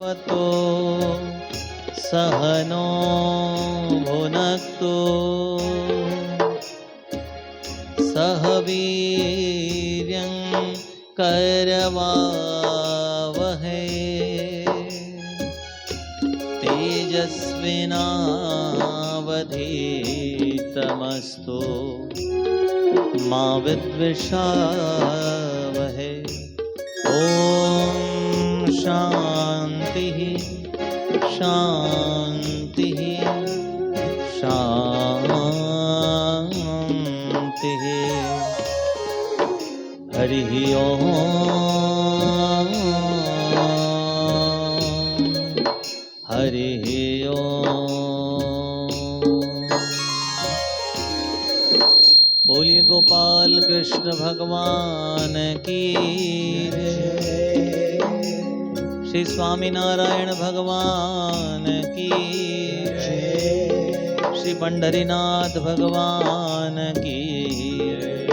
तो सहनो भुनक्तु सह वीर्यं करवावहै तेजस्विनावधीतमस्तु मा विद्विषावहै। ओम शांति शांति शांति। हरि ओम हरि ओम। बोलिए गोपाल कृष्ण भगवान की जय। श्री स्वामीनारायण भगवान की जय। श्री पंढरीनाथ भगवान की जय।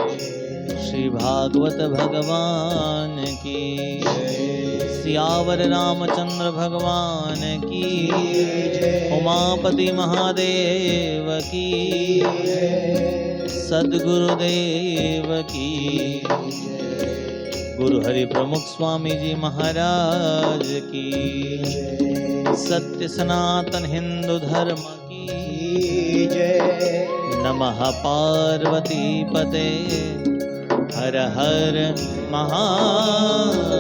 श्री भागवत भगवान की जय। सियावर रामचंद्र भगवान की जय। उमापति महादेव की जय। सद्गुरुदेव की जय। गुरु हरि प्रमुख स्वामी जी महाराज की जय। सत्य सनातन हिंदू धर्म की जय। नमः पार्वती पते हर हर महादेव।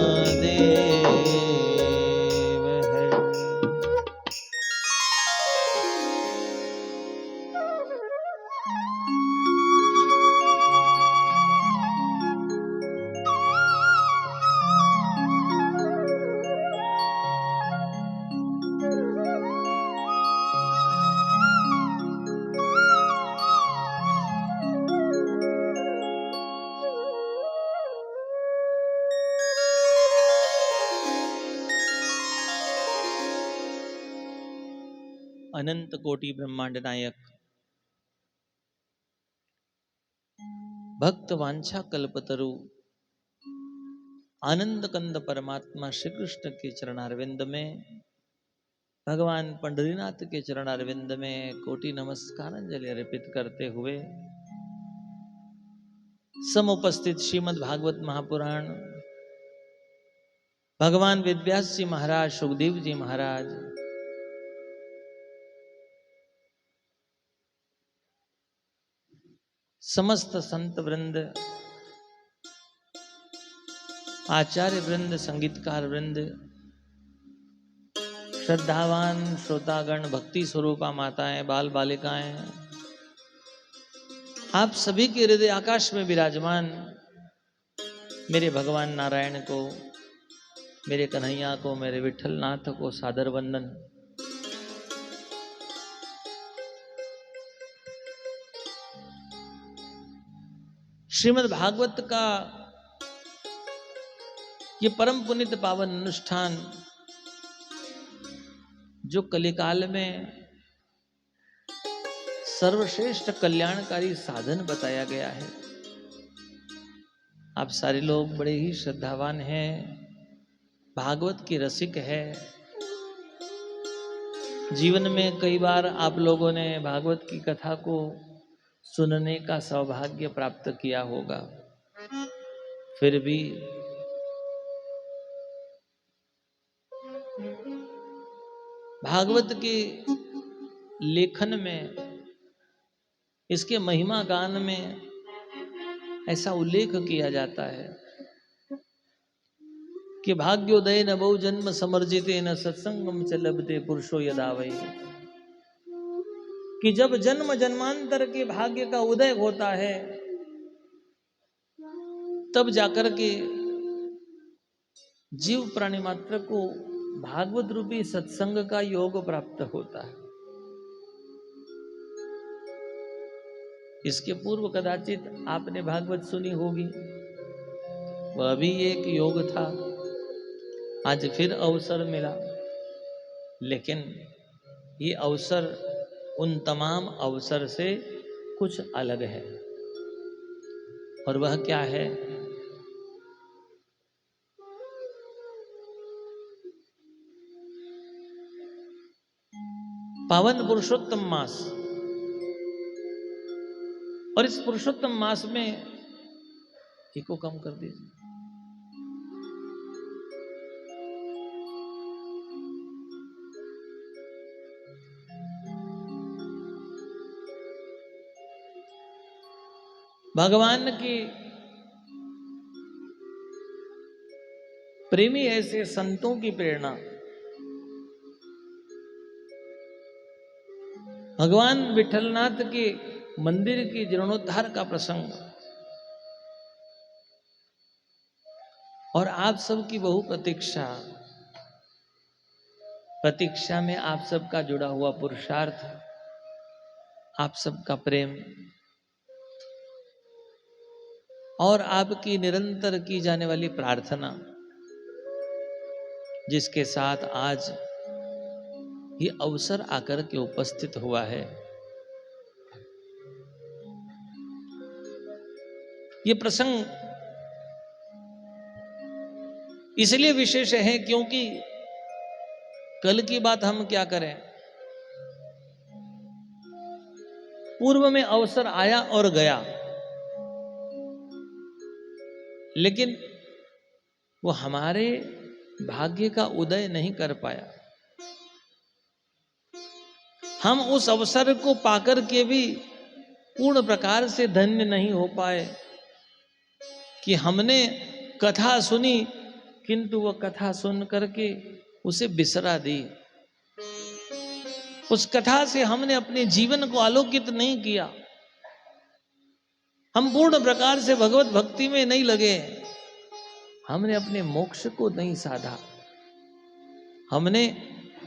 अनंत कोटि ब्रह्मांड नायक भक्त वांछा कल्पतरु आनंद कंद परमात्मा श्री कृष्ण के चरणारविंद में, भगवान पंढरीनाथ के चरणारविंद में कोटि नमस्कारांजलि अर्पित करते हुए समुपस्थित श्रीमद् भागवत महापुराण भगवान वेदव्यास जी महाराज, सुखदेव जी महाराज, समस्त संत वृंद, आचार्य वृंद, संगीतकार वृंद, श्रद्धावान श्रोतागण, भक्ति स्वरूपा माताएं, बाल बालिकाएं, आप सभी के हृदय आकाश में विराजमान मेरे भगवान नारायण को, मेरे कन्हैया को, मेरे विठल नाथ को सादर वंदन। श्रीमद् भागवत का ये परम पुनित पावन अनुष्ठान जो कलिकाल में सर्वश्रेष्ठ कल्याणकारी साधन बताया गया है। आप सारे लोग बड़े ही श्रद्धावान हैं, भागवत के रसिक है। जीवन में कई बार आप लोगों ने भागवत की कथा को सुनने का सौभाग्य प्राप्त किया होगा, फिर भी भागवत के लेखन में, इसके महिमा गान में ऐसा उल्लेख किया जाता है कि भाग्योदय न बहु जन्म समर्जिते न सत्संगम च लभते पुरुषो यदा वै, कि जब जन्म जन्मांतर के भाग्य का उदय होता है तब जाकर के जीव प्राणी मात्र को भागवत रूपी सत्संग का योग प्राप्त होता है। इसके पूर्व कदाचित आपने भागवत सुनी होगी, वह भी एक योग था। आज फिर अवसर मिला, लेकिन ये अवसर उन तमाम अवसर से कुछ अलग है। और वह क्या है? पावन पुरुषोत्तम मास, और इस पुरुषोत्तम मास में इको कम कर दीजिए। भगवान की प्रेमी ऐसे संतों की प्रेरणा, भगवान विठलनाथ के मंदिर की जीर्णोद्धार का प्रसंग, और आप सबकी बहु प्रतीक्षा में आप सबका जुड़ा हुआ पुरुषार्थ, आप सबका प्रेम, और आपकी निरंतर की जाने वाली प्रार्थना, जिसके साथ आज ये अवसर आकर के उपस्थित हुआ है। ये प्रसंग इसलिए विशेष है क्योंकि कल की बात हम क्या करें, पूर्व में अवसर आया और गया, लेकिन वो हमारे भाग्य का उदय नहीं कर पाया। हम उस अवसर को पाकर के भी पूर्ण प्रकार से धन्य नहीं हो पाए कि हमने कथा सुनी, किंतु वह कथा सुन करके उसे बिसरा दी। उस कथा से हमने अपने जीवन को आलोकित नहीं किया। हम पूर्ण प्रकार से भगवत भक्ति में नहीं लगे, हमने अपने मोक्ष को नहीं साधा, हमने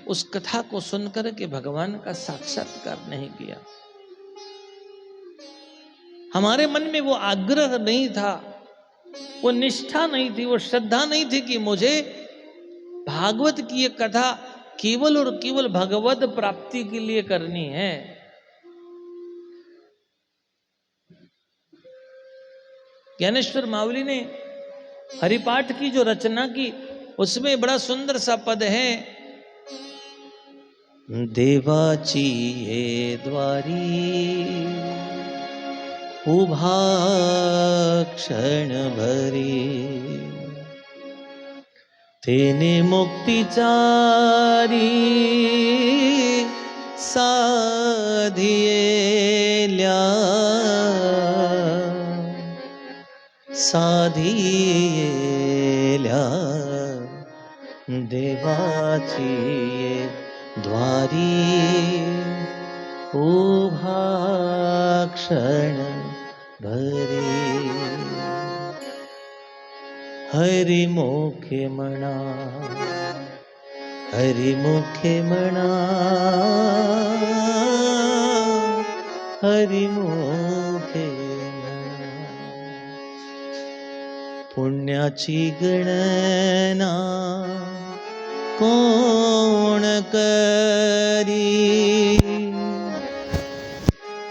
उस कथा को सुनकर के भगवान का साक्षात्कार नहीं किया। हमारे मन में वो आग्रह नहीं था, वो निष्ठा नहीं थी, वो श्रद्धा नहीं थी कि मुझे भागवत की ये कथा केवल और केवल भगवत प्राप्ति के लिए करनी है। ज्ञानेश्वर मावली ने हरिपाठ की जो रचना की, उसमें बड़ा सुंदर सा पद है, देवाची ये द्वारी उभा क्षण भरी, तेने मुक्तिचारी साधियेल्या, साधियेल्या देवाची ये द्वारी उभा क्षण भरी, हरि मुखे म्हणा, हरि मुखे म्हणा, हरि मुखे म्हणा, पुण्याची गणना कोण करी,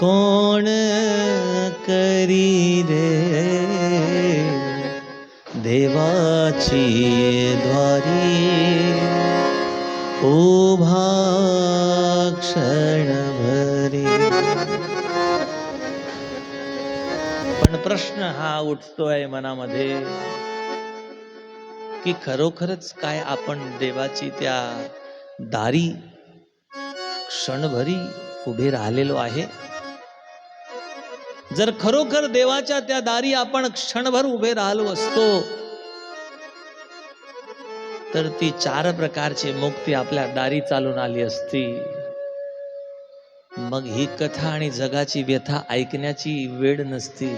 कोण करी रे, देवाची द्वारी उभा क्षण भरी। पण प्रश्न हा उठतोय मनामध्ये की खरोखरच काय आपण देवाची त्या दारी क्षणभरी उभे राहिलेलो आहे? जर खरोखर देवाच्या त्या दारी आपण क्षणभर उभे राहिलो असतो, तर ती 4 प्रकारची मुक्ती आपल्या दारी चालून आली असती। मग ही कथा आणि जगाची व्यथा ऐकण्याची वेळ नसती।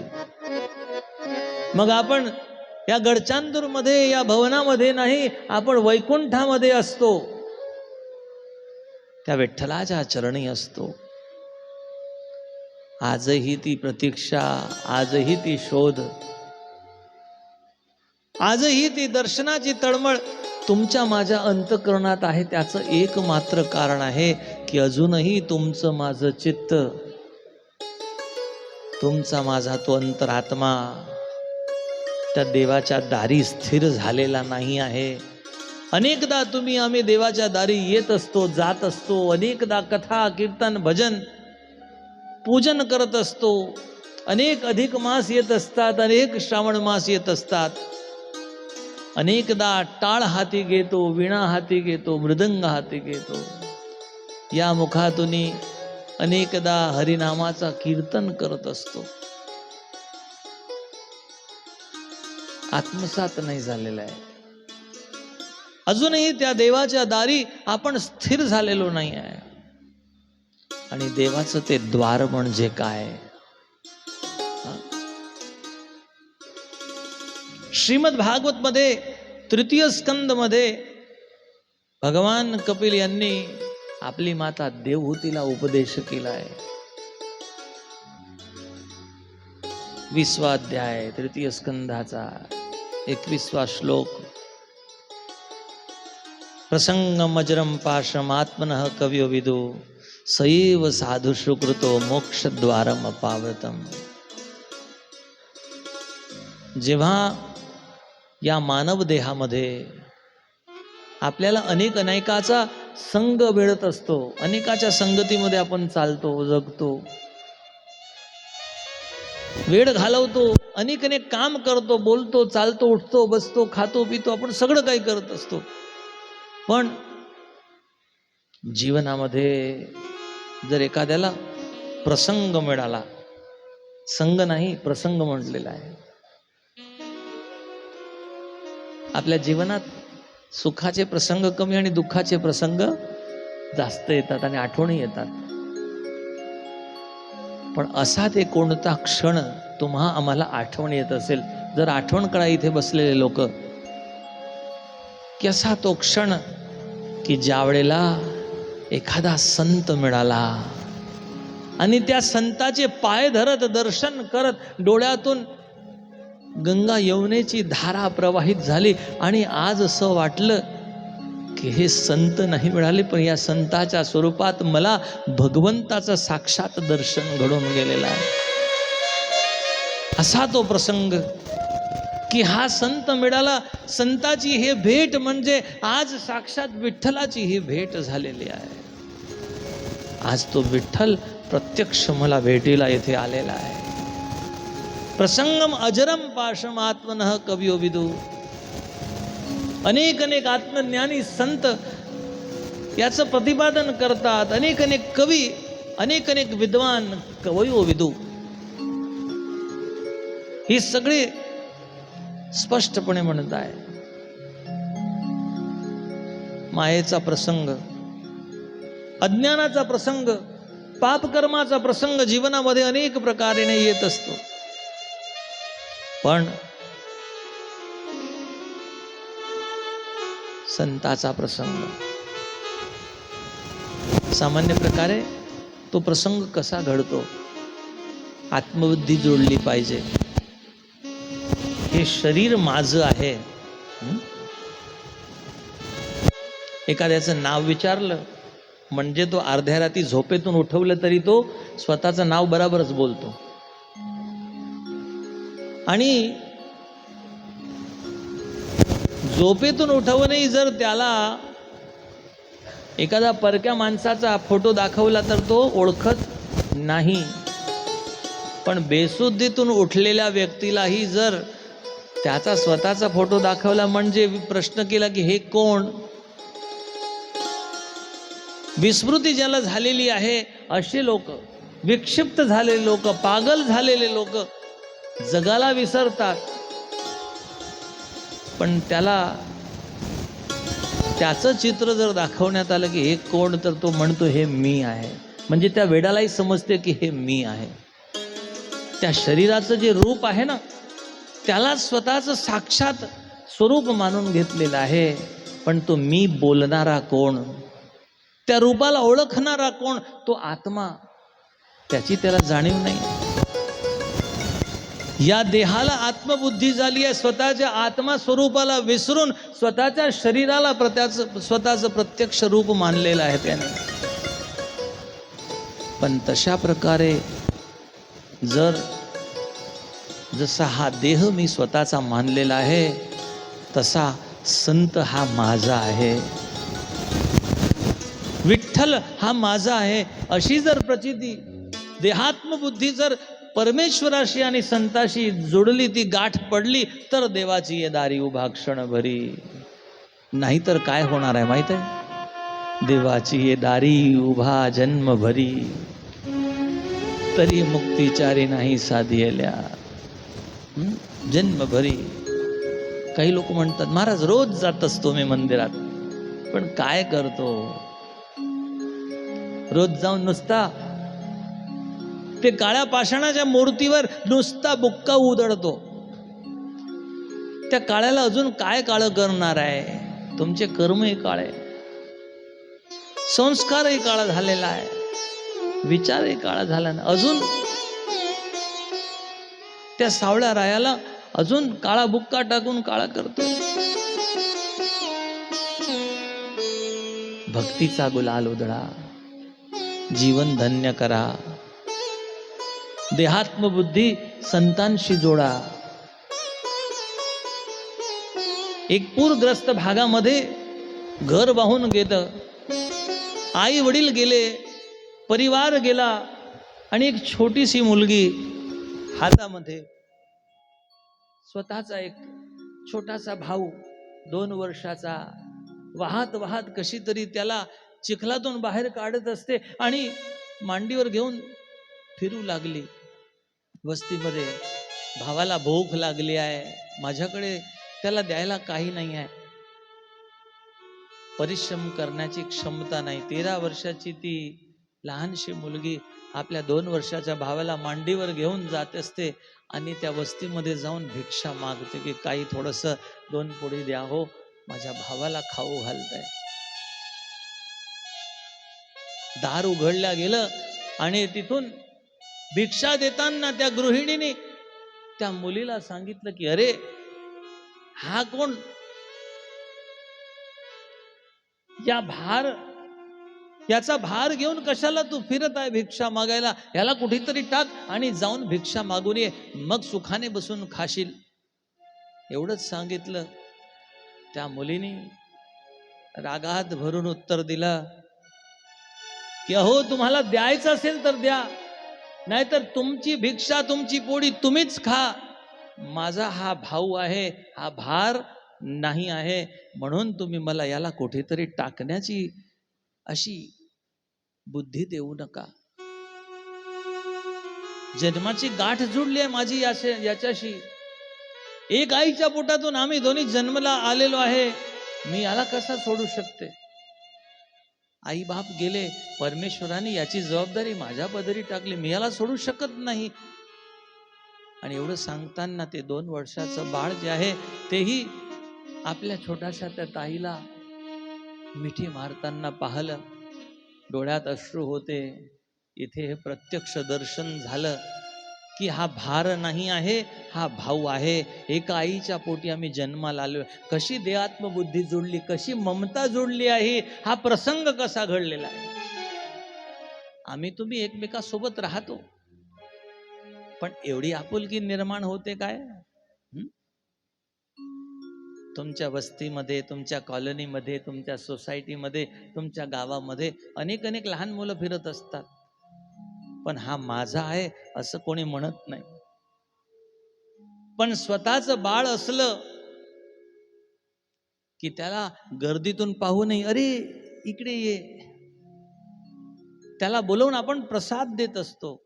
मग आपण या गडचांदूर मध्ये, या भवनामध्ये नाही, आपण वैकुंठामध्ये असतो, त्या विठ्ठलाच्या चरणी असतो। आजही ती प्रतीक्षा, आजही ती शोध, आजही ती दर्शनाची तळमळ तुमच्या माझ्या अंतःकरणात आहे। त्याचं एकमात्र कारण आहे की अजूनही तुमचं माझं चित्त, तुमचा माझा तो अंतरात्मा त्या देवाच्या दारी स्थिर झालेला नाही आहे। अनेकदा तुम्ही आम्ही देवाच्या दारी येत असतो, जात असतो, अनेकदा कथा कीर्तन भजन पूजन करत असतो, अनेक अधिक मास येत असतात, अनेक श्रावण मास येत असतात, अनेकदा टाळ हाती घेतो, वीणा हाती घेतो, मृदंग हाती घेतो, या मुखातून अनेकदा हरिनामाचा कीर्तन करत असतो. आत्मसात नाही झालेला आहे. अजूनही त्या देवाच्या दारी आपण स्थिर झालेलो नाही आहे. आणि देवाचं ते द्वार म्हणजे काय? श्रीमद भागवत मध्ये तृतीय स्कंद मध्ये भगवान कपिल यांनी आपली माता देवहूतीला उपदेश केला आहे. 20वा अध्याय तृतीय स्कंधाचा 21वा श्लोक. प्रसंगम अजरम पाशमात्मनः कवियो विदु सैव साधु सुकृतो मोक्षद्वारम अपावृतम. जेव्हा या मानव देहामध्ये आपल्याला अनेकाचा संग मिळत असतो, अनेकाच्या संगतीमध्ये आपण चालतो, जगतो, वेळ घालवतो, अनेक काम करतो, बोलतो, चालतो, उठतो, बसतो, खातो, पितो, आपण सगळं काही करत असतो. पण जीवनामध्ये जर एखाद्याला प्रसंग मिळाला, संग नाही प्रसंग म्हटलेला आहे, आपल्या जीवनात सुखाचे प्रसंग कमी आणि दुःखाचे प्रसंग जास्त येतात आणि आठवणी येतात. पण असा ते कोणता क्षण तुम्हा आम्हाला आठवण येत असेल, जर आठवण करा इथे बसलेले लोक, की असा तो क्षण की ज्या वेळेला एखादा संत मिळाला आणि त्या संताचे पाय धरत दर्शन करत डोळ्यातून गंगा यमुनेची धारा प्रवाहित झाली आणि आज असं वाटलं की हे संत नाही मिळाले, पण या संताच्या स्वरूपात मला भगवंताचं साक्षात दर्शन घडून गेलेलं आहे. असा तो प्रसंग की हा संत मिळाला, संताची ही भेट म्हणजे आज साक्षात विठ्ठलाची ही भेट झालेली आहे. आज तो विठ्ठल प्रत्यक्ष मला भेटीला येथे आलेला आहे. प्रसंगम अजरम पाशमात्मनः कवियो विदु. अनेक आत्मज्ञानी संत याचं प्रतिपादन करतात. अनेक कवी, अनेक विद्वान कवयो विदु, ही सगळे स्पष्टपणे म्हणत आहे. मायेचा प्रसंग, अज्ञानाचा प्रसंग, पापकर्माचा प्रसंग जीवनामध्ये अनेक प्रकारे येत असतो. पण संताचा प्रसंग सामान्य प्रकारे तो प्रसंग कसा घडतो? आत्मबुद्धी जोडली पाहिजे. हे शरीर माझं आहे. एखाद्याचं नाव विचारलं म्हणजे तो अर्ध्या रात्री झोपेतून उठवलं तरी तो स्वतःचं नाव बराबरच बोलतो. आणि झोपेतून उठवूनही जर त्याला एखादा परक्या माणसाचा फोटो दाखवला तर तो ओळखत नाही. पण बेसुद्धीतून उठलेल्या व्यक्तीलाही जर त्याचा स्वतःचा फोटो दाखवला म्हणजे प्रश्न केला की हे कोण? विस्मृती ज्याला झालेली आहे असे लोक, विक्षिप्त झालेले लोक, पागल झालेले लोक जगाला विसरतात. पण त्याला त्याचं चित्र जर दाखवण्यात आलं की हे कोण, तर तो म्हणतो हे मी आहे. म्हणजे त्या वेडालाही समजते की हे मी आहे. त्या शरीराचं जे रूप आहे ना, त्याला स्वतःचं साक्षात स्वरूप मानून घेतलेलं आहे. पण तो मी बोलणारा कोण, त्या रूपाला ओळखणारा कोण, तो आत्मा, त्याची त्याला जाणीव नाही. या देहाला आत्मबुद्धी झाली आहे. स्वतःच्या आत्मा स्वरूपाला विसरून स्वतःच्या शरीराला स्वतःचं प्रत्यक्ष रूप मानलेलं आहे त्याने. पण तशा प्रकारे जसा हा देह मी स्वतःचा मानलेला आहे, तसा संत हा माझा आहे, विठ्ठल हा माझा आहे, अशी जर प्रचिती देहात्मबुद्धी जर परमेश्वराशी आणि संताशी जोडली, ती गाठ पडली, तर देवाची ये दारी उभा क्षण भरी. नाहीतर काय होणार आहे माहित आहे? देवाची ये दारी उभा जन्म भरी, तरी मुक्तिचारी नाही साधियल्या. जन्म भरी. काही लोक म्हणतात महाराज रोज जात असतो मी मंदिरात, पण काय करतो? रोज जाऊन नुसता ते काळ्या पाषाणाच्या मूर्तीवर नुसता बुक्का उधळतो. त्या काळ्याला अजून काय काळं करणार आहे? तुमचे कर्मही काळे, संस्कारही काळा झालेला आहे, विचारही काळा झाला ना, अजून त्या सावळ्या रायाला अजून काळा बुक्का टाकून काळा करतो. भक्तीचा गुलाल उधळा, जीवन धन्य करा, देहात्मबुद्धी संतांशी जोडा. एक पूरग्रस्त भागामध्ये घर वाहून गेलं, आई वडील गेले, परिवार गेला, आणि एक छोटीशी मुलगी हातामध्ये स्वतःचा एक छोटासा भाऊ 2 वर्षाचा वाहत वाहत कशी तरी त्याला चिखलातून बाहेर काढत असते आणि मांडीवर घेऊन फिरू लागली वस्तीमध्ये. भावाला भूक लागली आहे, माझ्याकडे त्याला द्यायला काही नाही आहे, परिश्रम करण्याची क्षमता नाही. 13 वर्षाची ती लहानशी मुलगी आपल्या 2 वर्षाच्या भावाला मांडीवर घेऊन जात असते आणि त्या वस्तीमध्ये जाऊन भिक्षा मागते की काही थोडंसं 2 पोळी द्या हो, माझ्या भावाला खाऊ घालताय. दार उघडल्या गेलं आणि तिथून भिक्षा देताना त्या गृहिणीने त्या मुलीला सांगितलं की अरे हा कोण? याचा भार घेऊन कशाला तू फिरत आहे भिक्षा मागायला? याला कुठेतरी टाक आणि जाऊन भिक्षा मागून ये, मग सुखाने बसून खाशील. एवढंच सांगितलं. त्या मुलीने रागात भरून उत्तर दिलं की अहो, तुम्हाला द्यायचं असेल तर द्या, नाहीतर तुमची भिक्षा तुमची पोळी तुम्हीच खा. माझा हा भाऊ आहे, हा भार नाही आहे, म्हणून तुम्ही मला याला कुठेतरी टाकण्याची अशी बुद्धी देऊ नका. जन्माची गाठ जुडली आहे माझी याच्याशी. एक आईच्या पोटातून आम्ही दोन्ही जन्मला आलेलो आहे, मी याला कसा सोडू शकते? आई बाप गेले, परमेश्वराने याची जबाबदारी माझ्या पदरी टाकली, मी याला सोडू शकत नाही. आणि एवढं सांगताना ते 2 वर्षाचं बाळ जे आहे तेही आपल्या छोट्याशा त्या ताईला मिठी मारताना पाहिलं. डोळ्यात अश्रू होते. इथे हे प्रत्यक्ष दर्शन झालं की हा भार नाही आहे, हा भाऊ आहे. एका आईच्या पोटी आम्ही जन्माला आलो. कशी देहात्मबुद्धी जोडली, कशी ममता जोडली आहे, हा प्रसंग कसा घडलेला आहे. आम्ही तुम्ही एकमेकांसोबत राहतो, पण एवढी आपुलकी निर्माण होते काय? तुमच्या वस्तीमध्ये, तुमच्या कॉलनीमध्ये, तुमच्या सोसायटीमध्ये, तुमच्या गावामध्ये अनेक लहान मुलं फिरत असतात, पण हा माझा आहे असं कोणी म्हणत नाही. पण स्वतःच बाळ असलं की त्याला गर्दीतून पाहू नये, अरे इकडे ये, त्याला बोलवून आपण प्रसाद देत असतो.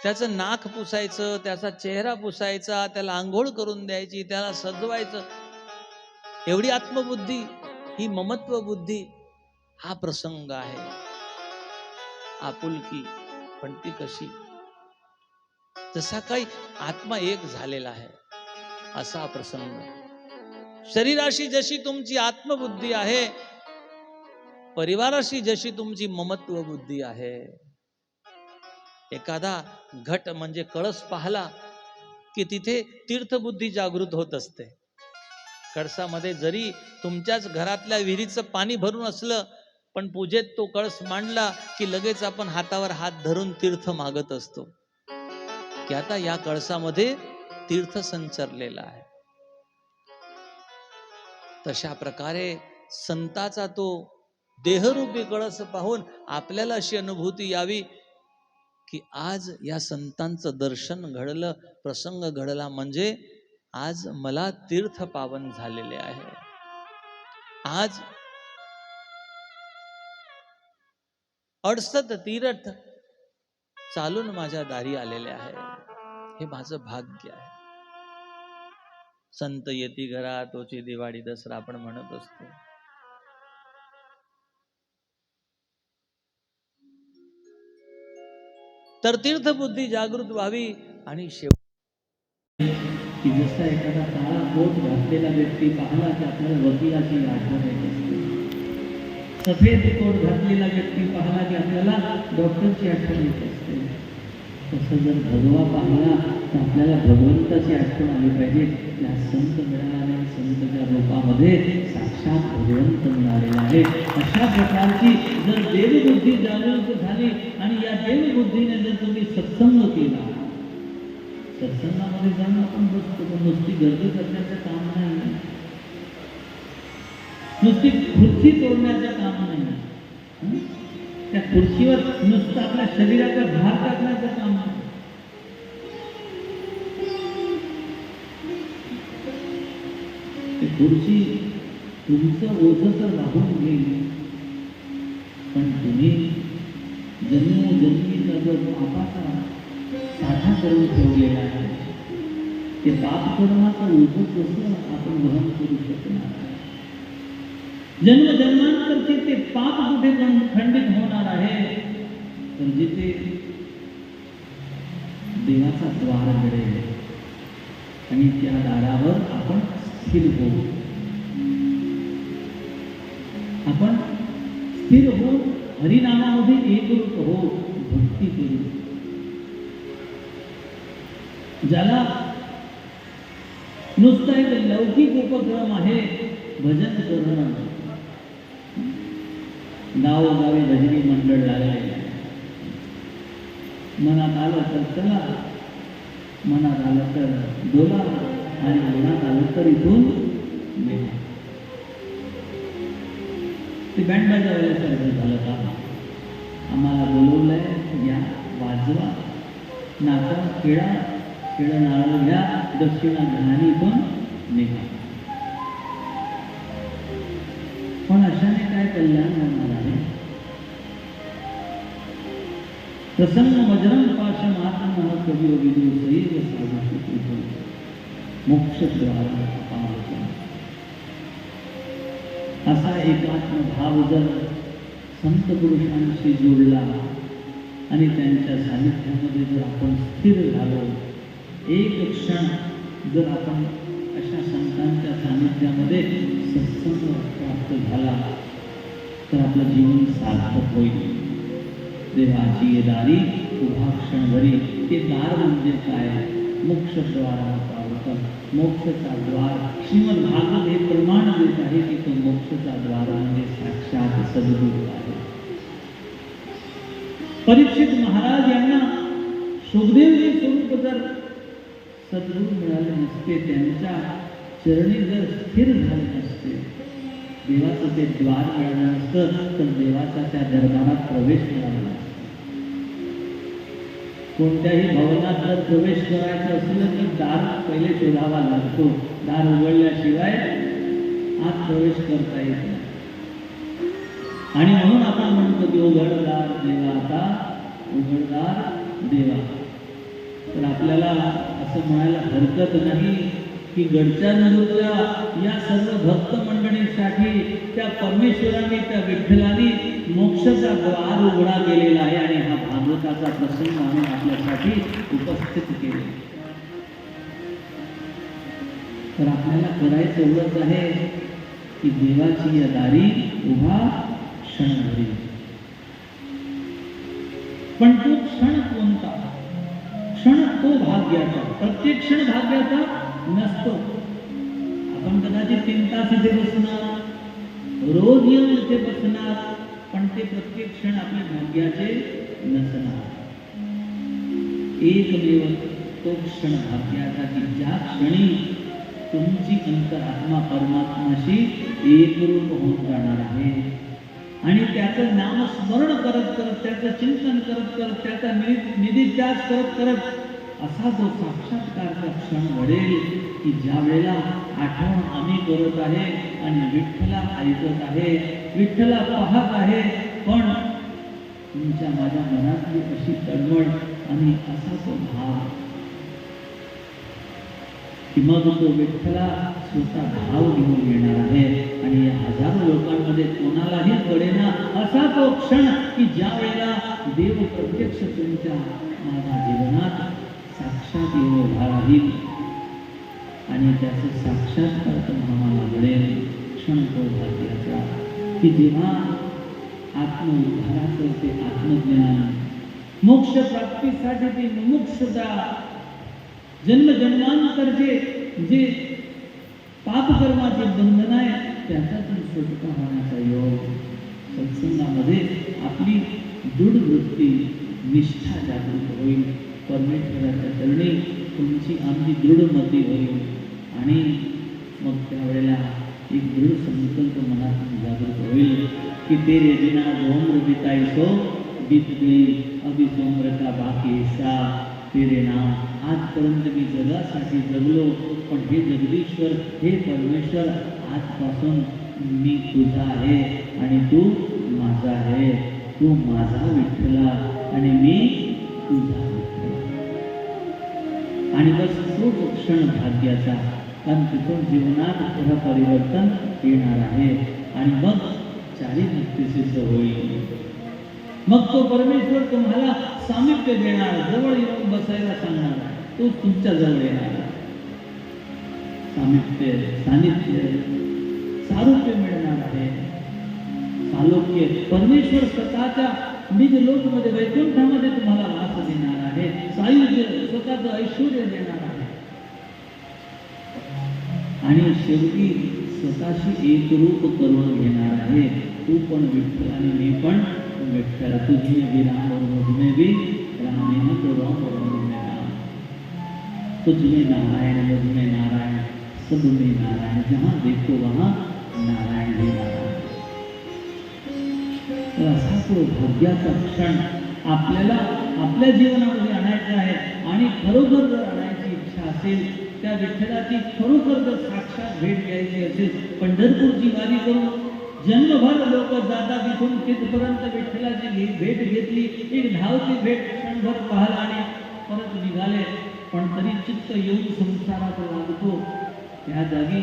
त्याचं नाक पुसायचं, त्याचा चेहरा पुसायचा, त्याला आंघोळ करून द्यायची, त्याला सजवायचं. एवढी आत्मबुद्धी, ही ममत्व बुद्धी, हा प्रसंग आहे. आपुलकी, पण ती कशी? जसा काही आत्मा एक झालेला आहे असा प्रसंग. शरीराशी जशी तुमची आत्मबुद्धी आहे, परिवाराशी जशी तुमची ममत्व बुद्धी आहे. एखादा घट म्हणजे कळस पाहला की तिथे तीर्थबुद्धी जागृत होत असते. कळसामध्ये जरी तुमच्याच घरातल्या विहिरीचं पाणी भरून असलं, पण पूजेत तो कळस मांडला की लगेच आपण हातावर हात धरून तीर्थ मागत असतो की आता या कळसामध्ये तीर्थ संचरलेला आहे. तशा प्रकारे संताचा तो देहरूपी कळस पाहून आपल्याला अशी अनुभूती यावी की आज या संतांचं दर्शन घडलं, प्रसंग घडला म्हणजे आज मला तीर्थ पावन झालेले आहे. आज 68 तीर्थ चालून माझ्या दारी आलेले आहे. हे माझं भाग्य आहे. संत येती घरा तोची दिवाळी दसरा आपण म्हणत असतो. तर तीर्थ बुद्धी जागृत व्हावी आणि की जसा एखादा काळा कोट घातलेला व्यक्ती पाहला की आपल्याला वकिलाची आठवण येत असते. सफेद कोट घातलेला व्यक्ती पाहला की आपल्याला डॉक्टरची आठवण येत असते. तसं जर भगवा पाहिला तर आपल्याला भगवंताची आठवण आली पाहिजे. या संत मिळाल्याने संतच्या रूपामध्ये साक्षात भगवंत मिळालेला आहे. अशा प्रकारची जर देवबुद्धी जागृत झाली आणि या देवबुद्धीने जर तुम्ही सत्संग केला, सत्संगामध्ये जाऊन आपण बसतो पण नुसती गर्दी करण्याचं काम नाही, नुसती खुर्ची तोडण्याचं काम नाही, त्या खुर्चीवर नुसतं आपल्या शरीराचा भार टाकण्याचं काम नाही. ती खुर्ची तुमचं ओझं तर वाहून घेईल, पण तुम्ही जन्मोजन्मीचा जो पापाचा साठा करून ठेवलेला आहे ते पाप कर्माचं ओझं कसं आपण वहन करू शकणार? जन्मजन्मांतरचे ते पाप कुठे खंडित होणार आहे? तर जिथे देवाचा द्वार मिळेल आणि त्या दारावर आपण स्थिर होऊ, आपण स्थिर होऊ, हरिनामामध्ये एकरूप हो, भक्ती करू. ज्याला नुसता एक लौकिक उपक्रम आहे भजन करणं, गावोगावी भजनी मंडळ लागले, मनात आलं तर चला, मनात आलं तर बोला आणि मनात आलं तर इथून निघा. ते बँड वाजवल्यासारखं झालं का? आम्हाला बोलवलंय, या वाजवा, नाचा, खेळा, खेळ नारळ घ्या, दक्षिणा घाणी पण निघा. पण अशाने काय कल्याण होणार आहे? प्रसन्न वज्रम पाशम आत्म कवी विदू सैव साधू मोक्ष द्वार पावतो. असा एकात्म भाव जर संत पुरुषांशी जोडला आणि त्यांच्या सानिध्यामध्ये जर आपण स्थिर झालो, एक क्षण जर आपण अशा संतांच्या सानिध्यामध्ये सत्संग प्राप्त झाला तर आपलं जीवन सार्थक होईल. देवाची दारी उभा क्षणभरी. ते दार म्हणजे काय? मोक्षद्वाराचा पावतं, मोक्षचा द्वार. श्रीमद भागवत हे प्रमाण देत आहे की तो मोक्षचा द्वार म्हणजे साक्षात सद्गुरू आहे. परीक्षित महाराज यांना सुखदेवजी स्वरूप जर सद्गुरू मिळाले नसते, त्यांच्या चरणी जर स्थिर झाले नसते, देवाचं ते द्वार मिळालं नसतं, तर देवाचा त्या दरबारात प्रवेश मिळाला नसता. कोणत्याही भवनात जर प्रवेश करायचा असेल तर दार पहिले शोधावा लागतो. दार उघडल्याशिवाय आत प्रवेश करता येत नाही. आणि म्हणून आपण म्हणतो की उघडदार देवा, आता उघडदार देवा. तर आपल्याला असं म्हणायला हरकत नाही की गडच्या नगरच्या या सर्व भक्त मंडळींसाठी त्या परमेश्वराने, त्या विठ्ठलाने मोक्षाचा द्वार उघडा केलेला आहे आणि हा भागवताचा प्रसंग म्हणून आपल्यासाठी उपस्थित केले. तर आपल्याला करायचं एवढंच आहे की देवाची या दारी उभा क्षणभरी. पण तो क्षण कोणता? क्षण तो भाग्याचा. प्रत्येक क्षण भाग्याचा नसतो. आपण कदाचित 3 तास इथे बसणार, रोज येऊन इथे बसणार, पण ते प्रत्येक क्षण आपल्या भाग्याचे नसणार. एकमेव तो क्षण भाग्याचा की ज्या क्षणी तुमची अंतरात्मा परमात्माशी एकरूप होऊन जाणार आहे. आणि त्याचं नामस्मरण करत करत, त्याचं चिंतन करत करत, त्याचा निधिध्यास करत करत असा जो साक्षात्कारचा क्षण घडेल की ज्या वेळेला आठवण आम्ही करत आहे आणि विठ्ठला ऐकत आहे, विठ्ठला पाहत आहे, पण तुमच्या माझ्या मनातली अशी तळमळ आणि असा तो भाव की मग तो विठ्ठला स्वतः भाव घेऊन येणार आहे. आणि या हजारो लोकांमध्ये कोणालाही कळेना असा तो क्षण की ज्या वेळेला देव प्रत्यक्ष तुमच्या माझ्या जीवनात साक्षात येऊन उभा राहील आणि त्याचं साक्षात्कार तुम्हाला घडेल. क्षण तो भाग्याचा की जेव्हा आत्मउद्धाराचं ते आत्मज्ञान, मोक्ष प्राप्तीसाठी ती मुमुक्षुता, जन्मजन्मांतरचे जे पापकर्माचे बंधन आहे त्याच्यातून सुटका होण्याचा योग सत्संगामध्ये आपली दृढ वृत्ती, निष्ठा जागृत होईल. परमेश्वराच्या चरणी तुमची आमची दृढमती होईल आणि मग त्यावेळेला एक दृढ संकल्प मनातून जागृत होईल की तेरे बिना जो उम्र बिताई सो बीत गई, अभी जो उम्र का बाकी हिस्सा तेरे नाम. आजपर्यंत मी जगासाठी जगलो, पण हे जगदीश्वर, हे परमेश्वर, आजपासून मी तुझा आहे आणि तू माझा आहे. तू माझा विठ्ठला आणि मी तुझा विठ्ठला. आणि बस तोच क्षण भाग्याचा, कारण तिथून जीवनात खरं परिवर्तन येणार आहे आणि मग चारित्र्य सिद्ध होईल. मग तो परमेश्वर तुम्हाला सामिप्य देणार, जवळ येऊन बसायला सांगणार, तो तुमच्या जवळ येणार. सामिप्य, सानिध्य, सारूप्य मिळणार आहे. सालोक्य, परमेश्वर स्वतःच्या निज लोकमध्ये वैकुंठामध्ये तुम्हाला वास देणार आहे. सायुज्य, स्वतःचं ऐश्वर्य देणार आहे. आणि शेवटी स्वतःशी एकरूप करून घेणार आहे. तू पण विठ्ठल आणि मी पण विठ्ठल. तुझी भी राम और मुझ में भी राम है, तो राम और मुझ में राम. तुझ में नारायण, मुझ में नारायण, सब में नारायण, जहाँ देखो वहाँ नारायण ही नारायण. तर असा तो भाग्याचा क्षण आपल्याला आपल्या जीवनामध्ये आणायचा आहे. आणि खरोखर जर आणायची इच्छा असेल, त्या विठ्ठलाची खरोखर जर साक्षात भेट घ्यायची असेल, पंढरपूरची वारी करून जन्मभर लोक जातात तिथून तिथपर्यंत विठ्ठलाची भेट घेतली, एक धावती भेट क्षणभर पाहिला आणि परत निघाले, पण तरी चित्त येऊन संसारात लागतो. त्या जागी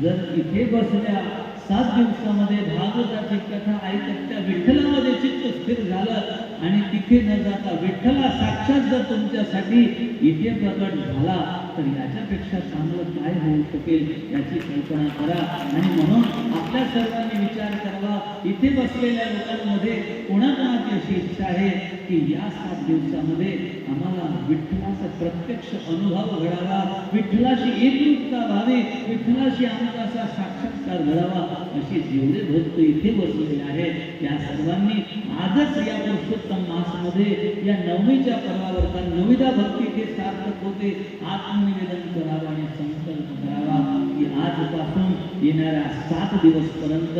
जर इथे बसल्या 7 दिवसामध्ये भागवताची कथा ऐकत त्या विठ्ठलामध्ये चित्त स्थिर झालं आणि तिथे न जाता विठ्ठला साक्षात जर तुमच्यासाठी इथे प्रकट झाला, तर याच्यापेक्षा चांगलं काय होऊ शकेल याची कल्पना करा. आणि म्हणून आपल्या सर्वांनी विचार करावा, इथे बसलेल्या लोकांमध्ये कोणाकोणाची अशी इच्छा आहे की या 7 दिवसामध्ये आम्हाला विठ्ठलाचा प्रत्यक्ष अनुभव घडावा, विठ्ठलाशी एकरूपता व्हावी, विठ्ठलाशी आमचा असा साक्षात्कार घडावा. अशी जेवढे भक्त इथे बसलेले आहेत त्या सर्वांनी आजच या पुरुषोत्तम मासमध्ये या नवमीच्या पर्वावर, कारण नवमीदा भक्ती हे सार्थक होते, आत्मनिवेदन करावं आणि संकल्प करावा की आजपासून येणाऱ्या 7 दिवसपर्यंत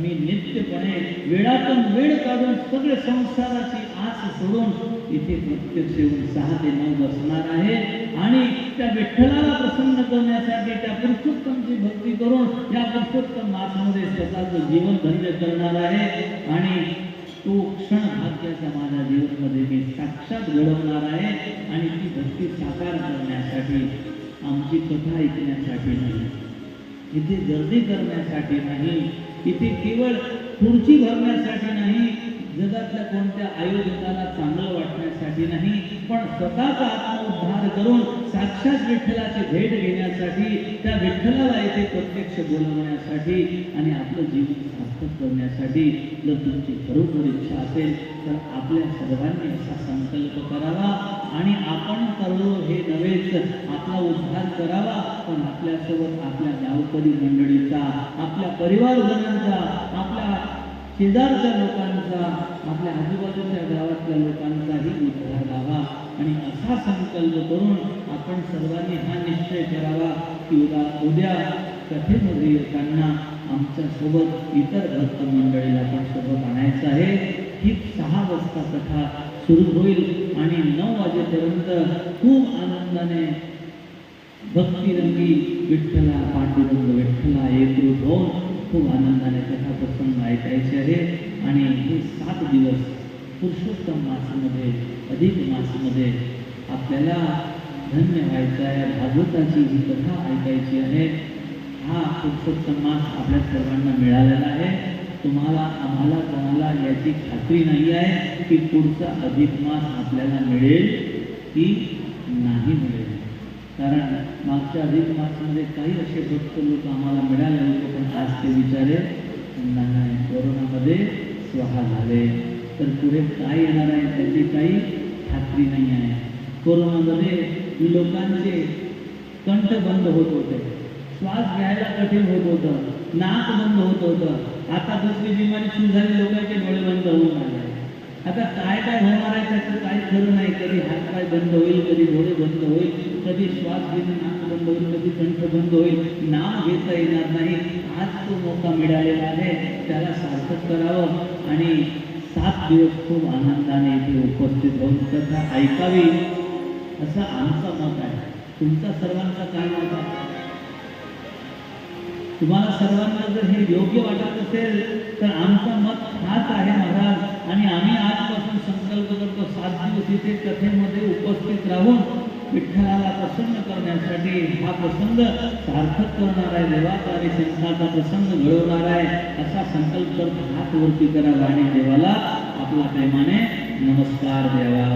मी नित्यपणे वेळातून वेळ काढून सगळे संसाराची आस सोडून इथे प्रत्यक्ष येऊन 6 ते 9 बसणार आहे आणि त्या विठ्ठलाला प्रसन्न करण्यासाठी त्या पुरुषोत्तमची भक्ती करून या पुरुषोत्तम मासमध्ये स्वतःचं जीवन धन्य करणार आहे. आणि तो क्षण भाग्याचा माझ्या जीवनामध्ये मी साक्षात घडवणार आहे. आणि ती भक्ती साकार करण्यासाठी, आमची कथा ऐकण्यासाठी नाही, इथे गर्दी करण्यासाठी नाही, इथे केवळ खुर्ची भरण्यासाठी नाही, जगातल्या कोणत्या आयोजकाला चांगलं वाटण्यासाठी नाही, पण स्वतःचा आत्मउद्धार करून साक्षात विठ्ठलाची भेट घेण्यासाठी, त्या विठ्ठलाला इथे प्रत्यक्ष बोलवण्यासाठी आणि आपलं जीवन सार्थक करण्यासाठी. जर तुमची खरोखर इच्छा असेल तर आपल्या सर्वांनी असा संकल्प करावा आणि आपण करलो हे नव्हेच, आपला उद्धार करावा, पण आपल्यासोबत आपल्या गावकरी मंडळीचा, आपल्या परिवारजनांचा, आपल्या शेजारच्या लोकांचा, आपल्या आजूबाजूच्या गावातल्या लोकांचाही उद्धार व्हावा. आणि असा संकल्प करून आपण सर्वांनी हा निश्चय करावा की उद्या कथेमध्ये येताना आमच्या सोबत इतर भक्त मंडळीला पण सोबत आणायचं आहे. ही 6 वाजता कथा सुरू होईल आणि 9 वाजेपर्यंत खूप आनंदाने भक्तिरंगी विठ्ठला पांडुरंग विठ्ठला एकरूप होऊन खूप आनंदाने कथाप्रसंग ऐकायचे आहे. आणि हे 7 दिवस पुरुषोत्तम मासामध्ये अधिक मासामध्ये आपल्याला धन्य व्हायचं आहे. भागवताची ही कथा ऐकायची आहे. हा पुरुषोत्तम मास आपल्या सर्वांना मिळालेला आहे. तुम्हाला आम्हाला कोणाला याची खात्री नाही आहे की पुढचा अधिक मास आपल्याला मिळेल की नाही मिळेल. कारण मागच्या अधिक मासमध्ये काही असे भक्त लोक आम्हाला मिळाले होते पण आज ते विचारे नाही कोरोनामध्ये स्वाहा झाले. तर पुढे काय येणार आहे त्याची काही खात्री नाही आहे. कोरोनामध्ये लोकांचे कंठ बंद होत होते, श्वास घ्यायला कठीण होत होतं, नाक बंद होत होतं. आता दुसरी बिमारी सुरू झाली, लोकांचे डोळे बंद होऊन आले. आता काय काय होणार आहे त्याचं काही खरं नाही. कधी हातपाय बंद होईल, कधी डोळे बंद होईल, कधी श्वास घेणं नाक बंद होईल, कधी कंठ बंद होईल, नाम घेता येणार नाही. आज तो मौका मिळालेला आहे, त्याला सार्थक करावं आणि 7 दिवस खूप आनंदाने इथे उपस्थित होऊन कथा ऐकावी असं आमचं मत आहे. तुमचा सर्वांचा काय मत आहे? तुम्हाला सर्वांना जर हे योग्य वाटत असेल तर आमचं मत हाच आहे महाराज. आणि आम्ही आजपासून संकल्प करतो 7 दिवस इथे कथेमध्ये उपस्थित राहून विठ्ठलाला प्रसन्न करण्यासाठी हा प्रसंग सार्थक करणार आहे, देवाचा आणि संताचा प्रसंग घडवणार आहे असा संकल्प करत हात वरती करावा आणि देवाला आपला प्रेमाने नमस्कार द्यावा.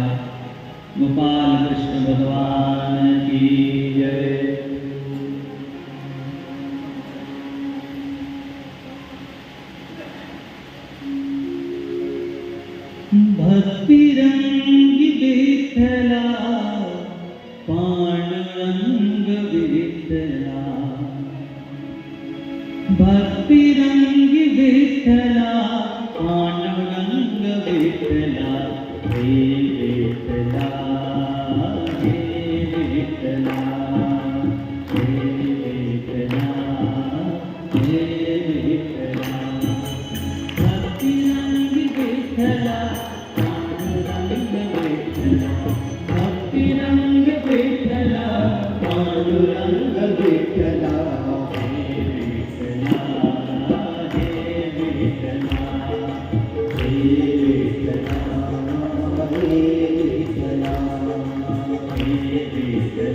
गोपाल कृष्ण भगवान की जय. भक्तिरंगी विठ्ठला पांडुरंग विठ्ठला, भक्तिरंगी विठ्ठला पांडुरंग विठ्ठला, हे विठ्ठला हे विठ्ठला हे विठ्ठला हे विठ्ठला. भक्तिरंगी विठ्ठला पांडुरंग विठ्ठला, भक्तिरंग विठ्ठला पांडुरंग विठ्ठला, हे विठ्ठला हे विठ्ठला हे विठ्ठला हे विठ्ठला हे विठ्ठला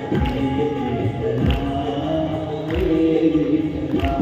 हे विठ्ठला हे विठ्ठला हे विठ्ठला.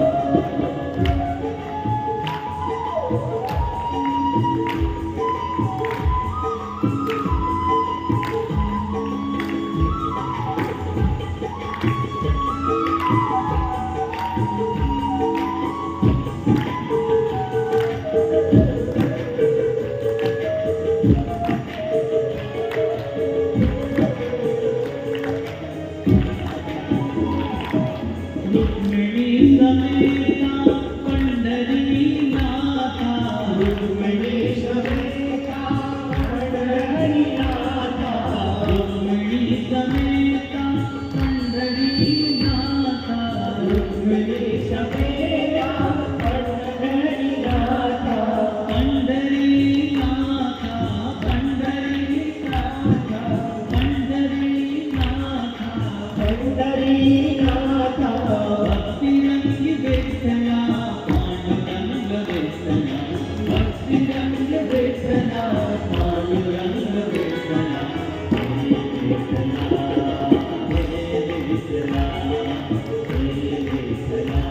रुक्मिणी समेता पंढरीनाथा, रुक्मिणी समेता पंढरीनाथा, रुक्मिणी समेता पंढरीनाथा, रुक्मिणी समेता पंढरीनाथा, पंढरीनाथा पंढरीनाथा पंढरीनाथा पंढरीनाथा. भक्तिरंगी विठ्ठला पांडुरंग विठ्ठला, भक्तिरंग विठ्ठला पांडुरंग विठ्ठला, हे विठ्ठला हे विठ्ठला हे विठ्ठला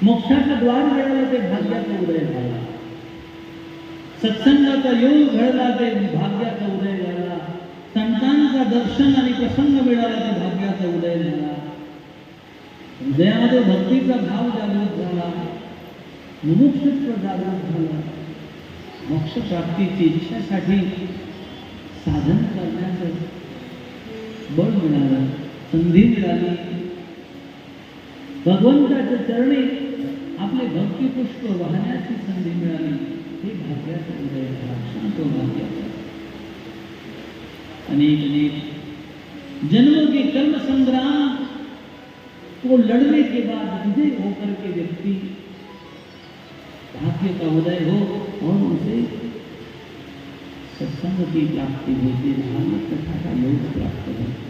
मोक्षाचं द्वार मिळालं ते भाग्याचा उदय झाला. सत्संगाचा योग घडला ते भाग्याचा उदय झाला. संतांचा दर्शन आणि प्रसंग मिळाला ते भाग्याचा उदय झाला. हृदयामध्ये भक्तीचा भाव जागृत झाला. मुमुक्षुत्व जागृत झाला. मोक्ष प्राप्तीची इच्छेसाठी साधन करण्याचं बळ मिळालं, संधी मिळाली. भगवंताच्या चरणी आपले भक्ती पुष्प वाहण्याची संधी मिळाली. हे भाग्याचा उदय झाला. शांतो भाग्याचा. अनेक जन्मों के कर्म संग्राम को लड़ने के बाद विजय होकर के व्यक्ति भाग्य का उदय हो और उसे सत्संग की प्राप्ति होती है, भागवत कथा का योग प्राप्त होता है।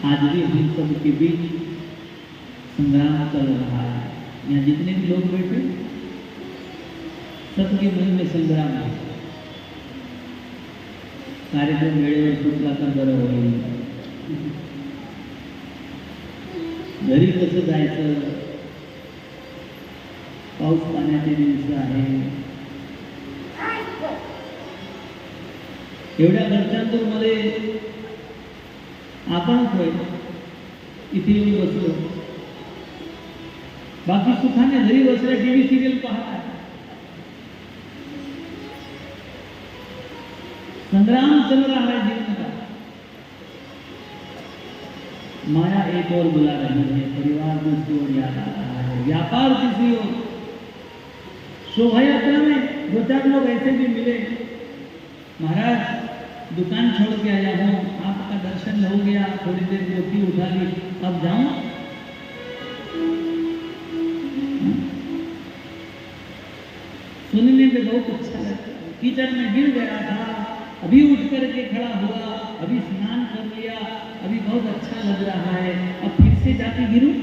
आज भी हम सब के बीच संग्राम चल रहा है। यहाँ जितने भी लोग बैठे सबके मन में संग्राम है। कार्यक्रम वेळेवर सुटला तर बरं होईल। घरी कसं जायचं, पाऊस पाण्याचे दिवस आहे, एवढ्या घरच्यांतून मध्ये आपणच होय इथे येऊन बसलो, बाकी सुखाने घरी बसल्या टीव्ही सिरियल पाहतात. संग्राम चल रहा है जीवन का, माया एक और बुला रही है, परिवार दूसरी ओर याद आ रहा है, व्यापार तीसरी ओर. शोभा यात्रा में दो चार लोग ऐसे भी मिले, महाराज दुकान छोड़ के आया हूँ, आपका दर्शन हो गया, थोड़ी देर रोटी उठा ली, अब जाऊं. सुनने में बहुत अच्छा लगता है. कीचड़ में गिर गया था, अभी उठ करके खड़ा हुआ, अभी स्नान कर लिया, अभी बहुत अच्छा लग रहा है, अब फिर से जाके गिरूं.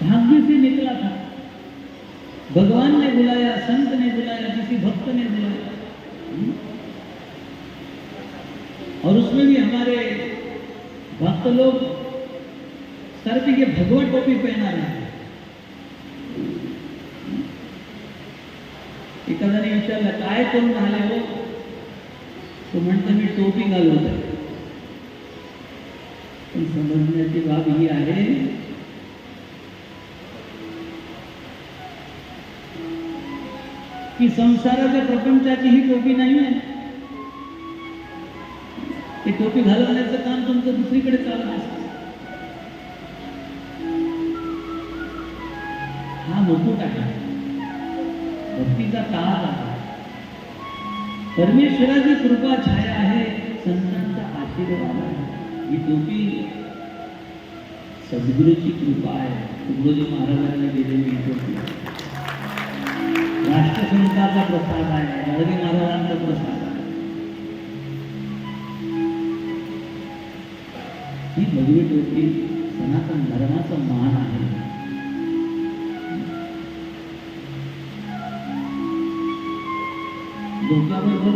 भाग्य से निकला था, भगवान ने बुलाया, संत ने बुलाया, किसी भक्त ने बुलाया, और उसमें भी हमारे भक्त लोग सर पे ये भगवा टोपी पहना रहे हैं. एखाद्याने विचारलं काय करून आले हो, तो म्हणतो मी टोपी घालवत आहे. पण समजण्याची बाब ही आहे की संसाराच्या प्रपंचाची ही टोपी नाही आहे. ती टोपी घालवण्याचं काम तुमचं दुसरीकडे चालू असतं. हा मुकुट आहे, भक्तीचा ताज आहे, परमेश्वराची कृपा छाया आहे, संतांचा आशीर्वाद आहे. ही टोपी सद्गुरूची कृपा आहे. तुकडोजी महाराजांनी दिलेली टोपी राष्ट्रसंताचा प्रसाद आहे, गाडगे महाराजांचा प्रसाद आहे. ही भगवी टोपी सनातन धर्माचा मान आहे. डोक्याबरोबर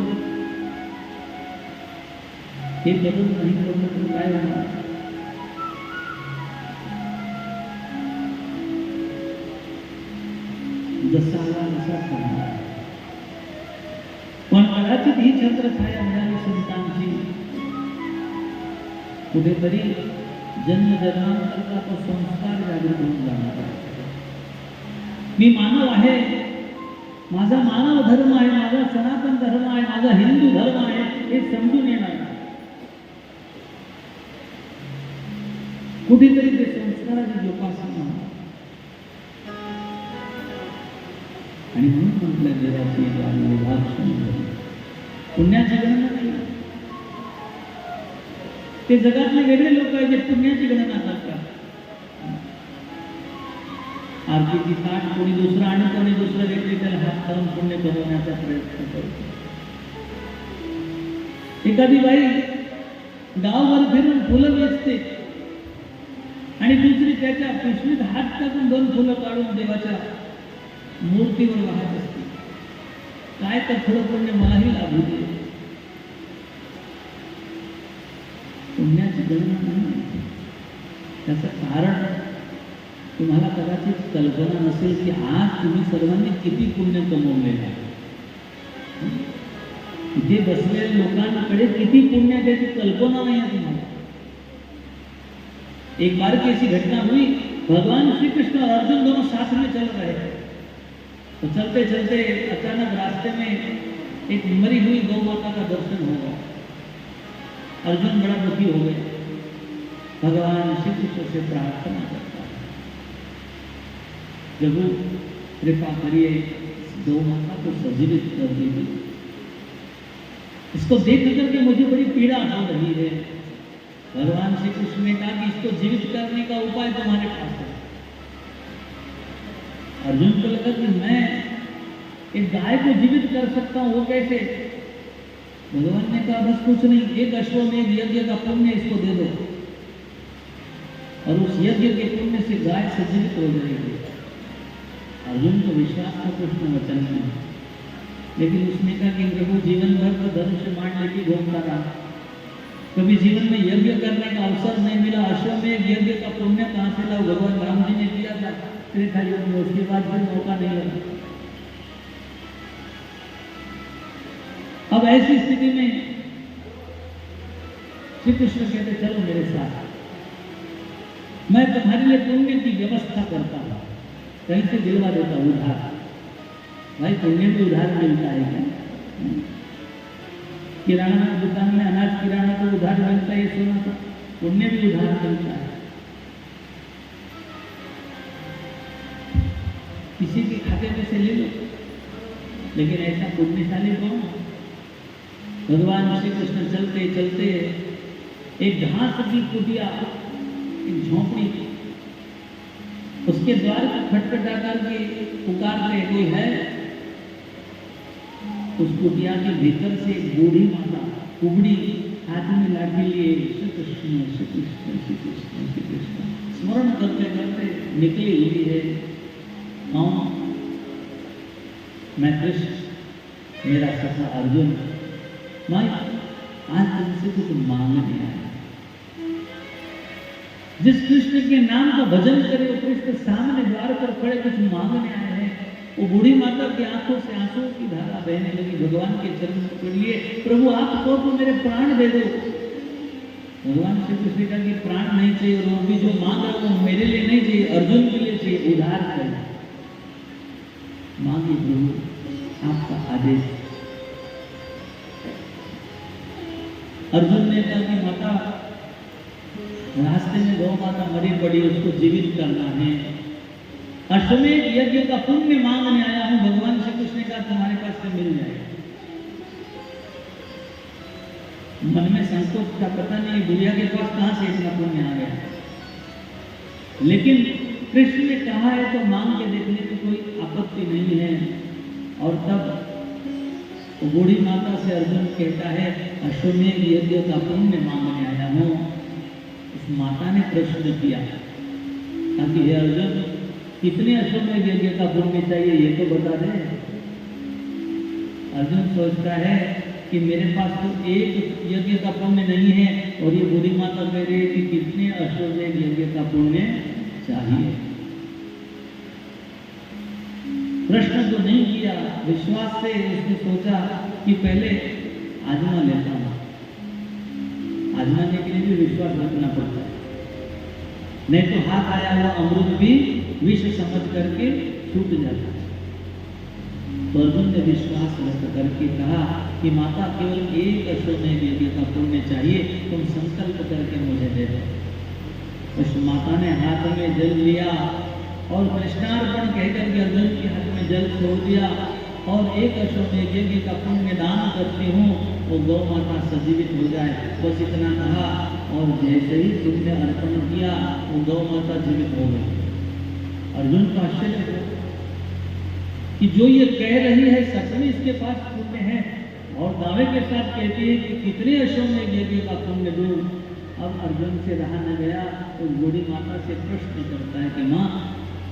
हे बदल नाही पडलं तर काय होणार. जसा आला तसा चालणार. पण कदाचित ही छत्रछाया मिळाली संतांची, कुठेतरी जन्मजन्मांतरचा तो संस्कार जागृत होऊन जाणार आहे. मी मानव आहे, माझा मानव धर्म आहे, माझा सनातन धर्म आहे, माझा हिंदू धर्म आहे, हे समजून येणार. कुठेतरी ते संस्काराची जोपासना. आणि म्हणून म्हटलं देवाची पुण्याची गणना नाही. ते जगातले वेगळे लोक आहेत जे पुण्याची गणना करतात. आरतीची ताट कोणी दुसरं आणि कोणी दुसरं व्यक्ती त्याला हात धरून पुण्य कमवण्याचा प्रयत्न करतो. एखादी बाई गावभर फिरून फुलं वेचते आणि दुसरी त्याच्या पिशवीत हात टाकून 2 फुलं काढून देवाच्या मूर्तीवर वाहत असते. काय तर थोडं पुण्य मलाही लाभू दे. पुण्याची गणना नाही. त्याचं कारण तुम्हाला कदाचित कल्पना नसेल की आज तुम्ही सर्वांनी किती पुण्य कमवलेलं आहे. इथे बसलेल्या लोकांकडे किती पुण्य आहे त्याची कल्पना नाही आहे तुम्हाला. एक बार की ऐसी घटना हुई, भगवान श्री कृष्ण और अर्जुन दोनों साथ में चल रहे थे. तो चलते चलते अचानक रास्ते में एक मरी हुई गौ माता का दर्शन हो गया. अर्जुन बड़ा दुखी हो गया, भगवान श्री कृष्ण से प्रार्थना करता है, प्रभु कृपा करिए गौ माता को सजीवित कर दीजिए. इसको देख करके मुझे बड़ी पीड़ा हो रही है. भगवान श्री कृष्ण ने कहा कि इसको जीवित करने का उपाय तुम्हारे पास है. अर्जुन को लगा कि मैं एक गाय को जीवित कर सकता हूँ, वो कैसे? भगवान ने कहा बस कुछ नहीं, एक अश्वमेध यज्ञ का पुण्य इसको दे दो और उस यज्ञ के पुण्य से गाय सजीवित हो जाएगी. अर्जुन को विश्वास था कृष्ण वचन में. लेकिन उसने कहा कि प्रभु जीवन भर तो धनुष बाण लेके घूमता रहा, कभी जीवन में यज्ञ करने का अवसर नहीं मिला। अश्वमेध यज्ञ का पुण्य कहाँ से लाओ? भगवान राम जी ने किया था त्रेता युग में, उसके बाद फिर मौका नहीं लगा। अब ऐसी स्थिति में श्री कृष्ण कहते चलो मेरे साथ, मैं तुम्हारे लिए पुण्य की व्यवस्था करता हूं, कहीं से दिलवा देता हूं उधार। भाई पुण्य में उधार मिलता है क्या? किराना दुकान में अनाज किराना तो उधार मिलता है, सुना तो पुण्य भी उधार मिलता है। किसी के खाते में से ले लो, लेकिन ऐसा पुण्यशाली कौन? भगवान श्री कृष्ण चलते चलते एक घास की कुटिया, एक झोंपड़ी, उसके द्वार पर खटखटा करके पुकारते कोई है। उस कुटिया के भीतर से एक बूढ़ी माता कुबड़ी हाथ में लाठी लिए श्री कृष्ण श्री कृष्ण श्री कृष्ण श्री कृष्ण स्मरण करते करते निकली हुई है। कौन? मैं कृष्ण, मेरा सखा अर्जुन। मैं आज तुमसे कुछ मांगने आया। जिस कृष्ण के नाम का भजन करे वो कृष्ण सामने द्वार पर खड़े कुछ मांगने आए हैं। वो बूढ़ी माता की आंखों से आंसुओं की धारा बहने लगी। भगवान के चरण पकड़ लिए, प्रभु आप तो मेरे प्राण दे दो। भगवान श्री कृष्ण का कि प्राण नहीं चाहिए, और वो भी जो मांग रहा हूं मेरे लिए नहीं चाहिए, अर्जुन के लिए चाहिए, उधार चाहिए। मांगी प्रभु आपका आदेश। अर्जुन ने कहा कि माता रास्ते में गौ माता मरी पड़ी, उसको जीवित करना है। अश्वमेध यज्ञ का पुण्य मांगने आया हूं। भगवान श्री कृष्ण का तुम्हारे पास से मिल जाएगा। मन में संकोच का पता नहीं बुढ़िया के पास कहां से इतना पुण्य आ गया, लेकिन कृष्ण ने कहा है तो मांग के देखने की कोई आपत्ति नहीं है। और तब बूढ़ी माता से अर्जुन कहता है अश्वमेध यज्ञ का पुण्य मांगने आया हूं। उस माता ने प्रश्न किया ताकि हे अर्जुन कितने अश्वमेध यज्ञ का पुण्य चाहिए ये तो बता दे। अर्जुन सोचता है कि मेरे पास तो एक यज्ञ का पुण्य नहीं है, और ये बूढ़ी माता कह रही है कि कितने अश्वमेध यज्ञ का पुण्य चाहिए। प्रश्न तो नहीं किया, विश्वास से उसने सोचा कि पहले आजमा लेता हूं। आजमाने के लिए भी विश्वास रखना पड़ता है, नहीं तो हाथ आया हुआ अमृत भी विष समझ करके छूट जाता है। तो अर्जुन ने विश्वास रख करके कहा कि माता केवल एक अश्वमेध यज्ञ का पुण्य चाहिए, तुम संकल्प करके मुझे दे दो। उस माता ने हाथ में जल लिया और कृष्णार्पण कहकर के अर्जुन के हाथ में जल छोड़ दिया, और एक अश्वमेध यज्ञ का पुण्य दान करती हूँ, वो गौ माता सजीवित हो जाए। बस इतना कहा, और जैसे ही तुमने अर्पण किया वो गौ माता जीवित हो गई। अर्जुन का आश्चर्य है कि जो ये कह रही है सच में इसके पास पुण्य है, और दावे के साथ कहती है कि कितने अश्वमेध यज्ञ का पुण्य दूं। अब अर्जुन से रहा न गया, तो बूढ़ी माता से प्रश्न करता है कि माँ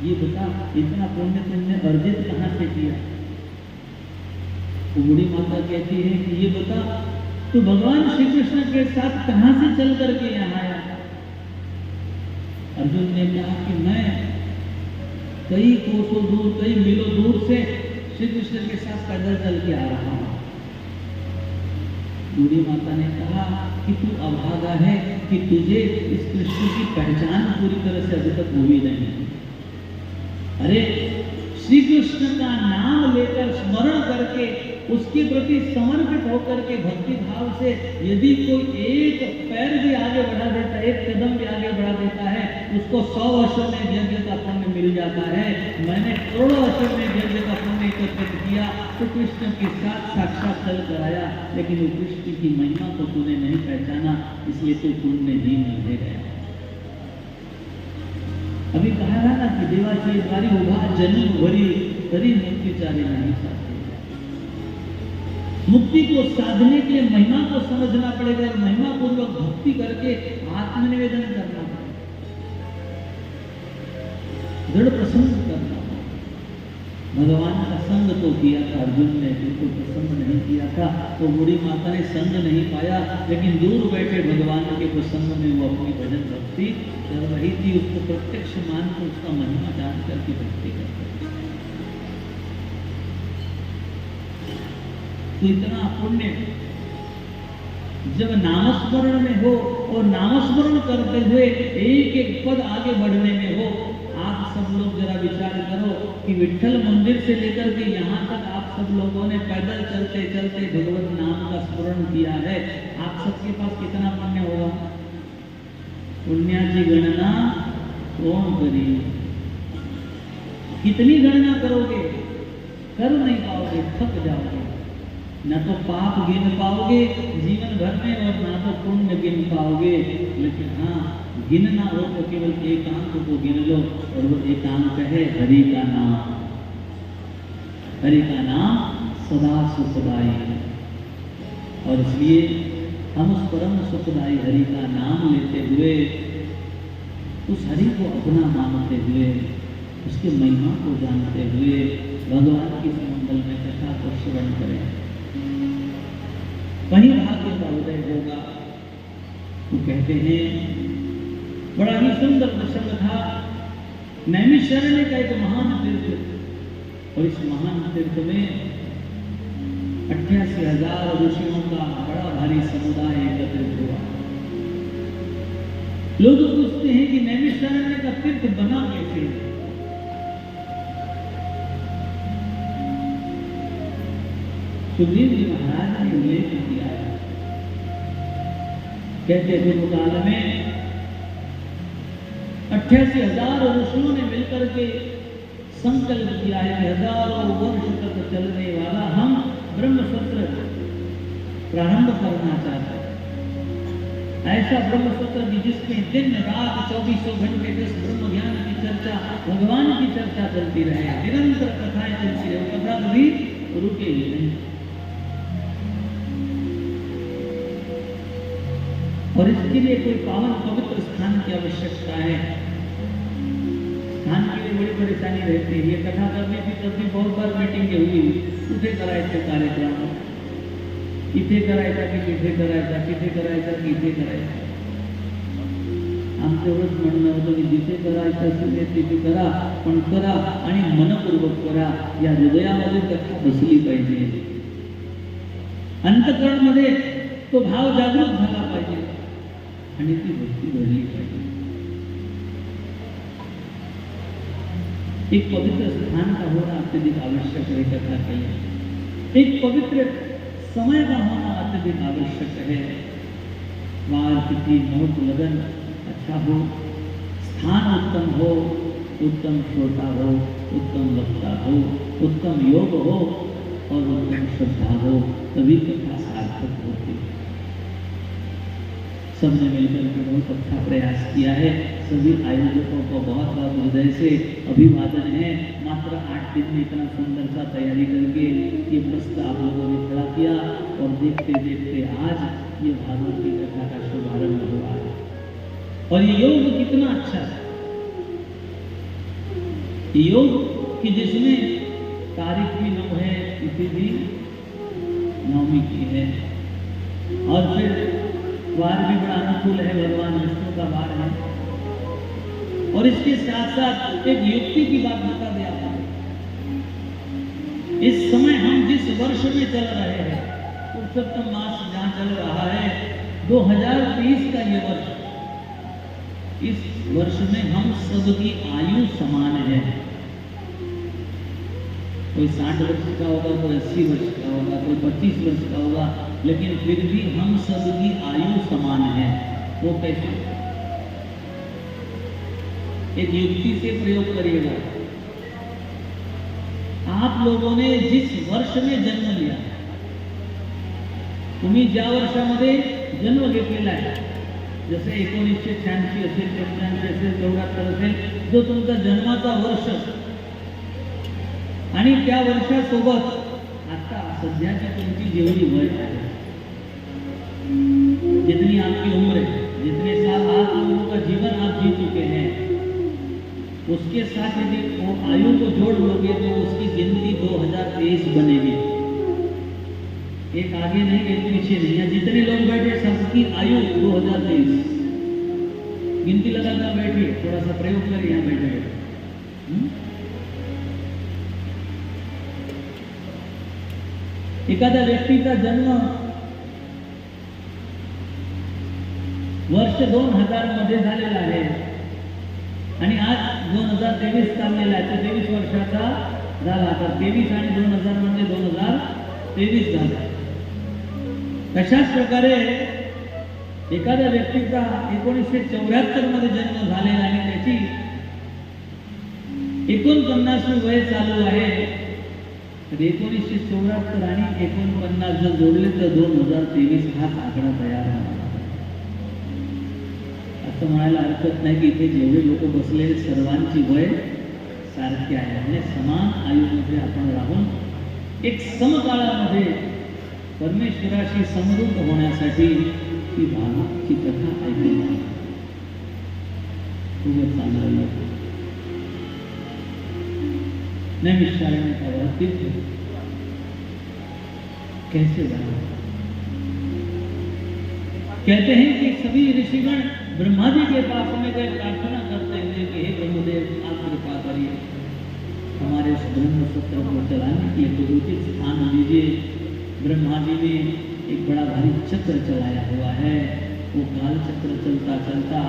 ये बता इतना पुण्य तुमने अर्जित कहाँ से किया? तो बूढ़ी माता कहती है कि ये बता तो भगवान श्री कृष्ण के साथ कहां से चल करके यहाँ आया? अर्जुन ने कहा कि मैं कई कोसों दूर, कई मीलों दूर से श्री कृष्ण के साथ पैदल चल के आ रहा हूं। बूढ़ी माता ने कहा कि तू अभागा है कि तुझे इस कृष्ण की पहचान पूरी तरह से अभी तक हुई नहीं। अरे श्री कृष्ण का नाम लेकर स्मरण करके उसके प्रति समर्पित होकर के भक्ति भाव से यदि कोई एक पैर भी आगे बढ़ा देता है, एक कदम भी आगे बढ़ा देता है, उसको 100 अश्वमेध यज्ञ का पुण्य मिल जाता है। मैंने करोड़ों अश्वमेध यज्ञ का पुण्य एकत्रित किया तो कृष्ण के साथ साक्षात चल कर आया, लेकिन वो कृष्ण की महिमा को तूने नहीं पहचाना, इसलिए तू पुण्य ही नहीं दे गया। अभी कहा था ना कि देवाची द्वारी उभा जन्म भरी तरी मुक्ति चारी नहीं चाहते। मुक्ति को साधने के लिए महिमा को समझना पड़ेगा, और महिमा पूर्वक भक्ति करके आत्मनिवेदन करना पड़ेगा, दृढ़ प्रसन्न करना पड़ेगा। भगवान का संग तो किया था अर्जुन ने, बिल्कुल प्रसन्न नहीं किया था। तो बूढ़ी माता ने संग नहीं पाया, लेकिन दूर बैठे भगवान के प्रसंग में वो अपनी भजन भक्ति कर रही थी। उसको प्रत्यक्ष मान कर, उसका महिमा जान करके भक्ति करते। तो इतना पुण्य जब नामस्मरण में हो और नामस्मरण करते हुए एक एक पद आगे बढ़ने में हो। आप सब लोग जरा विचार करो कि विठ्ठल मंदिर से लेकर के यहाँ तक आप सब लोगों ने पैदल चलते चलते भगवत नाम का स्मरण किया है। आप सबके पास कितना पुण्य होगा? पुण्याची गणना कौन करे? कितनी गणना करोगे? कर नहीं पाओगे, थक जाओगे। न तो पाप गिन पाओगे जीवन भर में और ना तो पुण्य गिन पाओगे। लेकिन हाँ, गिनना हो तो केवल एकांत को गिन लो, और वो एकांत है हरि का नाम। हरि का नाम सदा सुखदाई है, और इसलिए हम उस परम सुखदाई हरि का नाम लेते हुए, उस हरि को अपना मानते हुए, उसके महिमा को जानते हुए भगवान की मंगल में कथा को श्रवण करें। वही भाग्य का उदय होगा। वो कहते हैं, बड़ा ही सुंदर प्रसंग था। नैमिषारण्य का एक महान तीर्थ, और इस महान तीर्थ में 88,000 ऋषियों का बड़ा भारी समुदाय एकत्रित हुआ। लोग पूछते हैं कि नैमिषारण्य का तीर्थ बना कैसे? सुखदेव जी महाराज ने उल्लेख किया है। कहते थे काल में 88,000 ऋषियों ने मिलकर के संकल्प किया है कि हजारों वर्ष तक चलने वाला हम ब्रह्मसूत्र प्रारंभ करना चाहते हैं। ऐसा ब्रह्मसूत्र जिसमें दिन रात 24 घंटे इस ब्रह्म ज्ञान की चर्चा, भगवान की चर्चा चलती रहे, निरंतर कथाएं चलती रहे, कथा कभी रुके ही नहीं। और इसके लिए कोई पावन पवित्र स्थान की आवश्यकता है। स्थान के लिए बड़ी परेशानी रहती है। ये कथा करने की तब भी बहुत बार मीटिंग हुई, कुठे करायचे कार्यक्रम, इथे करायचा की तिथे करायचा, तिथे करायचा की इथे करायचा। आमचं एवढंच म्हणणं होतं की जिथे करायचं असेल तिथे करा, पण करा आणि मनपूर्वक करा। या हृदयामध्ये कथा बसली पाहिजे, अंतःकरणामध्ये तो भाव जागृत झाला पाहिजे आणि ती भक्ती घडली पाहिजे। एक पवित्र स्थान का होना अत्यधिक आवश्यक है कथा के लिए। एक पवित्र समय का होना अत्यधिक आवश्यक है। वार तिथि मुहूर्त लगन अच्छा हो, स्थान उत्तम हो, उत्तम श्रोता हो, उत्तम वक्ता हो, उत्तम योग हो और उत्तम श्रद्धा हो, तभी कथा सार्थक होती है। सबने मिलकर के बहुत अच्छा प्रयास किया है। सभी आयोजकों को बहुत बहुत हृदय से अभिवादन है। मात्र 8 दिन में इतना सुंदर सा तैयारी करके ये प्रस्ताव आप लोगों ने खड़ा किया, और देखते देखते आज ये भागवत की कथा का शुभारंभ हुआ है। और ये योग कितना अच्छा है, योग कि जिसमें तारीख भी 9 है, तिथि भी 9वीं की है, और फिर वार भी बड़ा अनुकूल है, भगवान विष्णु का वार है। और इसके साथ साथ एक युक्ति की बात बता दिया था। इस समय हम जिस वर्ष में चल रहे हैं, पुरुषोत्तम मास जहाँ चल रहा है, 2023 का ये वर्ष, इस वर्ष में हम सबकी आयु समान है। कोई 60 वर्ष का होगा, कोई 80 वर्ष का होगा, कोई 25 वर्ष का होगा, लेकिन फिर भी हम सबकी आयु समान है। वो कैसे? एक युक्ति से प्रयोग करिएगा। आप लोगों ने जिस वर्ष में जन्म लिया, तुम्ही ज्या वर्षामध्ये जन्म घेतलेला आहे, जसे 1986 असेल, 85 असेल, 74 असेल, जो तुमचा जन्माचा वर्ष, आणि त्या वर्षासोबत आता सध्याची तुमची जेवढी वय आहे, जितनी आपकी उम्र है, जितने साल आप लोगों का जीवन आप जी चुके हैं, उसके साथ यदि वो आयु को जोड़ लोगे तो उसकी गिनती 2023 बनेगी। एक आगे नहीं एक पीछे नहीं है। जितने लोग बैठे सबकी आयु 2023। गिनती लगाकर बैठिए, थोड़ा सा प्रयोग करिए यहाँ बैठे बैठे। एखाद्या व्यक्तीचा जन्म वर्ष 2000 मध्ये झालेला आहे आणि आज 2023 चाललेला आहे, तो 23 वर्षाचा झाला। तर 23 आणि 2000 म्हणजे 2023 झाला। तशाच प्रकारे एखाद्या व्यक्तीचा 1974 मध्ये जन्म झालेला आणि त्याची 49वी वय चालू आहे, तर 1974 आणि 49 जर जोडले तर 2023 हा आकडा तयार झाला। असं म्हणायला हरकत नाही की इथे जेवढे लोक बसलेले सर्वांची वय सारखी आहे आणि समान आयुमध्ये आपण राहून एक समकाळामध्ये परमेश्वराशी समरूप होण्यासाठी ही भागवतची कथा ऐकली खूपच चांगलं नैमिषारण्य का वह तीर्थ कैसे बना। कहते हैं कि सभी ऋषिगण ब्रह्मा जी के पास में गए प्रार्थना करते हुए कि हे ब्रह्मदेव आप कृपा करिए, हमारे इस ब्रह्म सूत्र को चलाने के लिए तो उचित स्थान दीजिए। ब्रह्मा जी ने एक बड़ा भारी चक्र चलाया हुआ है, वो काल चक्र चलता चलता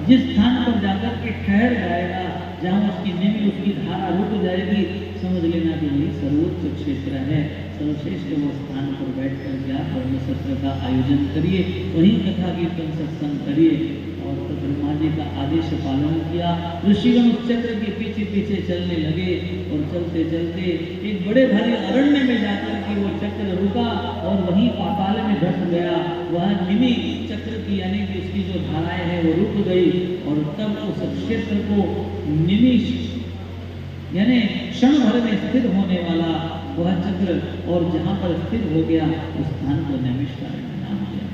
जिस स्थान पर जाकर के ठहर जाएगा, जहाँ उसकी निमी उसकी धारा रुक जाएगी, समझ लेना कि वही सर्वोच्च क्षेत्र है। सर्वश्रेष्ठ वो स्थान पर बैठ कर आप ब्रह्म सत्र का आयोजन करिए, वहीं कथा कीर्तन सत्संग करिए। और तो ब्रह्मा जी का आदेश पालन किया। ऋषिगण उस चक्र के पीछे पीछे चलने लगे और चलते चलते एक बड़े भारी अरण्य में जाकर के वो चक्र रुका और वहीं पाताल में धस गया। वह निमी चक्र की यानी कि उसकी जो धाराएं हैं वो रुक गई और तब उस क्षेत्र को निमिष यानी क्षण भर में स्थिर होने वाला वह चक्र और जहां पर स्थिर हो गया उस स्थान को नैमिषारण्य नाम दिया।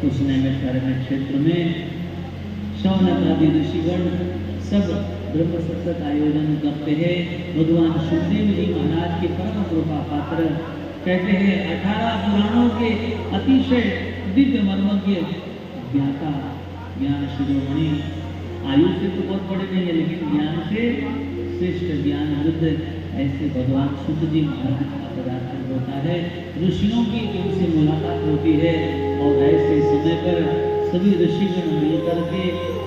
उस नैमिषारण्य क्षेत्र में शौनक आदि ऋषिगण सब ब्रह्म सत्र का आयोजन करते हैं। भगवान सुखदेव जी महाराज के परम कृपा पात्र कहते हैं 18 पुराणों के अतिशय दिव्य मर्मज्ञ ज्ञाता ज्ञान शिरोमणि, आयु से तो बहुत बड़े नहीं है लेकिन ज्ञान से श्रेष्ठ ज्ञान वृद्ध ऐसे भगवान सुख जी महाराज का पदार्पण होता है। ऋषियों की उनसे मुलाकात होती है और ऐसे समय पर सभी ऋषिगण मिलकर के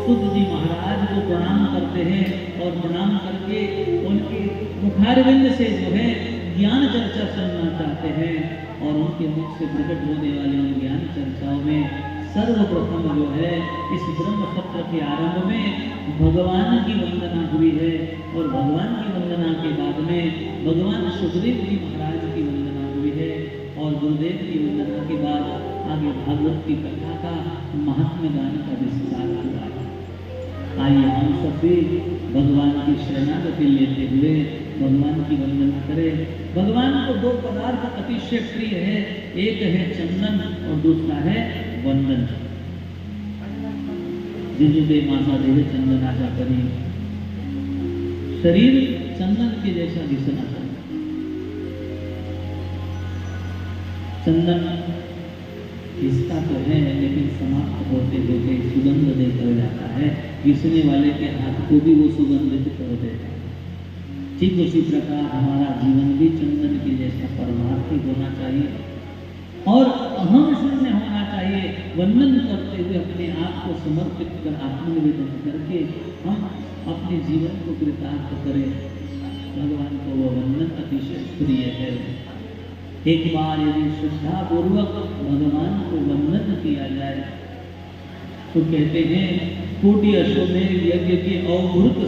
सुख जी महाराज को प्रणाम करते हैं और प्रणाम करके उनके मुखारविंद से जो है ज्ञान चर्चा सुनना चाहते हैं और उनके मुख से प्रकट होने वाली उन ज्ञान चर्चाओं में सर्वप्रथम जो है इस ब्रह्म सत्र के आरंभ में भगवान की वंदना हुई है और भगवान की वंदना के बाद में भगवान सुखदेव जी महाराज की वंदना हुई है और गुरुदेव की वंदना के बाद आगे भागवत की कथा का महात्म्य गान का विस्तार हुआ है। आइए हम सब भी भगवान की शरणागति लेते हुए भगवान की वंदना करें। भगवान को दो पदार्थ अतिशय प्रिय है, एक है चंदन और दूसरा है वंदन। जिजुदे माता देह चंदनाचा करी, शरीर चंदन के जैसा दिसना चाहिए। चंदन घिसता तो है लेकिन समाप्त होते होते सुगंध देकर जाता है, घिसने वाले के हाथ को भी वो सुगंधित कर देता है। ठीक उसी प्रकार हमारा जीवन भी चंदन के जैसा परमार्थी होना चाहिए और अहम शून्य होना चाहिए। वंदन करते हुए अपने आप को समर्पित कर आत्मनिवेदन करके हम अपने जीवन को कृतार्थ करें। भगवान को वह वंदन अतिशय प्रिय है। एक बार यदि श्रद्धा पूर्वक भगवान को वंदन किया जाए तो कहते हैं कोटि अश्वमेध यज्ञ के अवभूत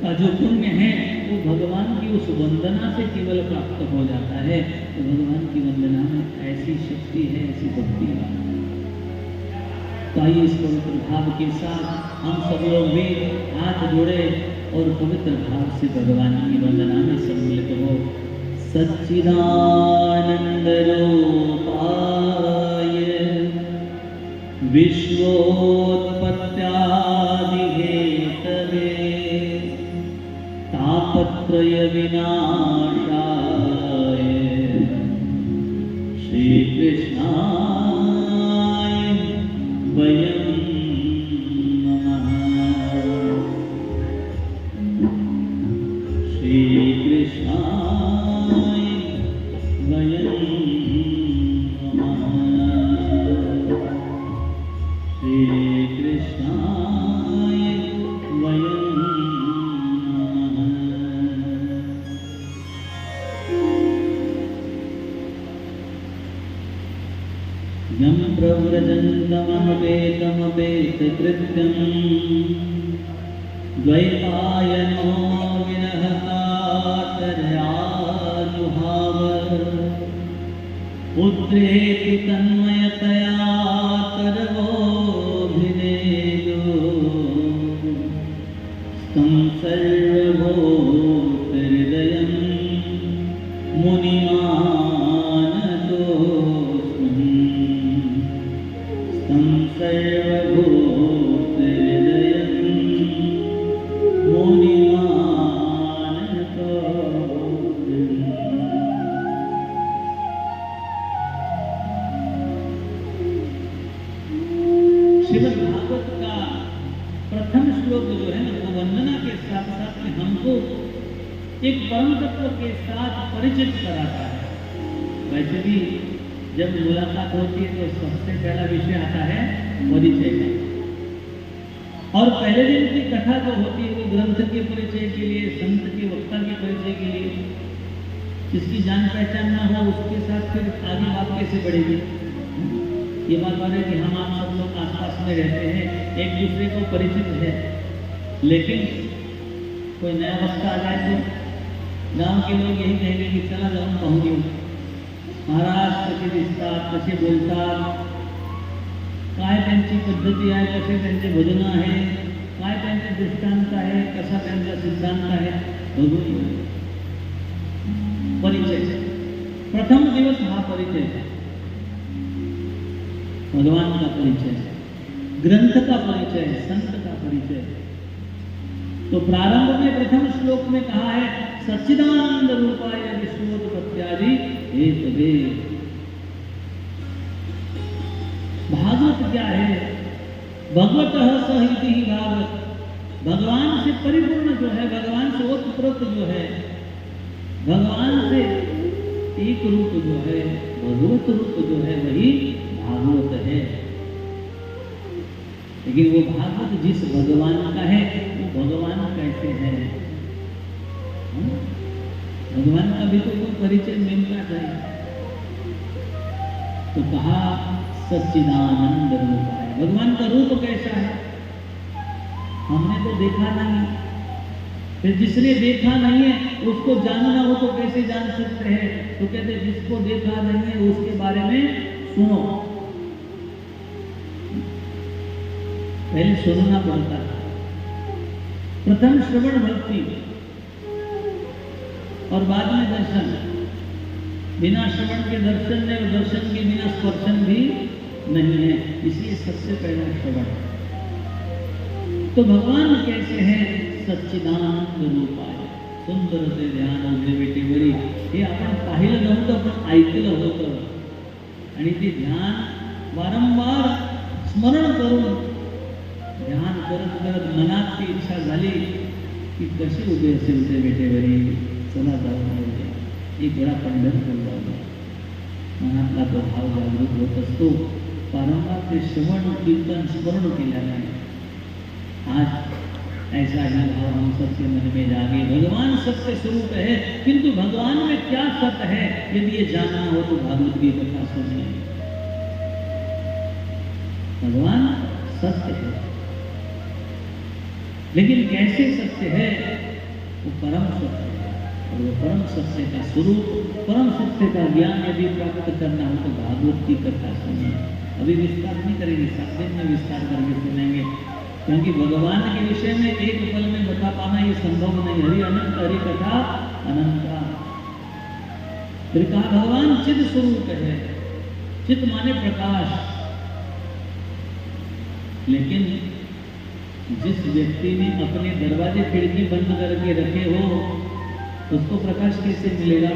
का जो पुण्य है वो भगवान की उस वंदना से केवल प्राप्त हो जाता है। तो भगवान की वंदना में ऐसी शक्ति है, ऐसी भक्ति है। तो आइए इस पवित्र भाव के साथ हम सब लोग भी हाथ जोड़े और पवित्र भाव से भगवान की वंदना में सम्मिलित हो। सच्चिदानंद रूपाय विश्वोत्पत्त्यादि हेतवे तापत्रय विनाशाय श्री कृष्णाय वयं नमः। श्री कृष्णाय वयं नमः। श्री कृष्णाय वयं नमः। यं प्रव्रजन्तमपेतमपेतकृत्यं द्वैपायनो विरहकातर्याजुहाव पुत्रेति तन्मयतया सर्वोऽभिनेदो तं सर्वभूतहृदयं मुनिमानतोऽस्मि। तं सर्वभूतहृदयं मुनिमानतोऽस्मि। श्रीमद् भागवत का प्रथम श्लोक जो है ना, वो वंदना के साथ साथ में हमको एक परम तत्व के साथ परिचित कराता है। वैसे भी जब मुलाकात होती है तो सबसे पहला विषय आता है परिचय का। और पहले दिन की कथा जो होती है वो ग्रंथ के परिचय के लिए, संत के वक्ता के परिचय के लिए। जिसकी जान पहचान ना हो उसके साथ फिर आगे बात कैसे बढ़ेगी। ये बात है कि हम आप सब लोग आसपास में रहते हैं, एक दूसरे को परिचित है, लेकिन कोई नया वक्त आ जाए तो गांव के लोग यही कहेंगे कि चला जाऊन पाहूंगी महाराज कसे दिसतात, कसे बोलतात, काय त्यांची पद्धती आहे, कसे त्यांचे भजन आहे, काय त्यांचे दृष्टांत आहे, कसा त्यांचा सिद्धांत आहे, बघून परिचय। प्रथम दिवस हा परिचय है, भगवान का परिचय, ग्रंथ का परिचय, संत का परिचय। तो प्रारंभ में प्रथम श्लोक में कहा है सच्चिदानंद रूपाय विश्वोत्पत्त्यादि हेतवे। भागवत क्या है? भगवतः सहिति भागवत, भगवान से परिपूर्ण जो है, भगवान से ओतप्रोत जो है, भगवान से एक रूप जो है, भगवत रूप जो है वही भागवत है। लेकिन वो भागवत जिस भगवान का है वो भगवान कैसे है? भगवान का भी तो कोई परिचय मिलना चाहिए। तो कहा सच्चिदानंद रूप है। भगवान का रूप कैसा है? हमने तो देखा नहीं, फिर जिसने देखा नहीं है उसको जानना हो तो कैसे जान सकते हैं? तो कहते जिसको देखा नहीं है उसके बारे में सुनो, पहले सुनना पड़ता है। प्रथम श्रवण भक्ति और बाद में दर्शन। बिना श्रवण के दर्शन नहीं और दर्शन के बिना स्पर्शन भी नहीं है, इसलिए सबसे पहला श्रवण। तो भगवान कैसे हैं? सच्चिदानंद रूपाय। सुंदर से ध्यान होते बेटीवरी, हे आपण पाहिलं नव्हतं पण ऐकलं होतं, आणि ते ध्यान वारंवार स्मरण करून ध्यान करत करत मनात ती इच्छा झाली की कशी उभे असेल ते बेटेवरी, चला जाऊन येऊया, एक वेळा पंढरपूर जाऊया। मनातला तो भाव जागृत होत असतो, वारंवार ते श्रवण कीर्तन स्मरण केल्याने आज ऐसा ही भाव हम सबके मन में जागे। भगवान सत्य स्वरूप है, किंतु भगवान में क्या सत्य है यदि ये जानना हो तो भागवत की कथा सुनिए। भगवान सत्य है, लेकिन कैसे सत्य है? वो परम सत्य है, और वो परम सत्य का स्वरूप, परम सत्य का ज्ञान यदि प्राप्त करना हो तो भागवत की कथा सुनिए। अभी विस्तार नहीं करेंगे, 7 दिन में विस्तार करके सुनेंगे, क्योंकि भगवान के विषय में एक पल में बता पाना ये संभव नहीं। हरि अनंत, हरि कथा अनंता। फिर कहा भगवान चिद स्वरूप है, चित माने प्रकाश। लेकिन जिस व्यक्ति ने अपने दरवाजे खिड़की बंद करके रखे हो उसको प्रकाश कैसे मिलेगा?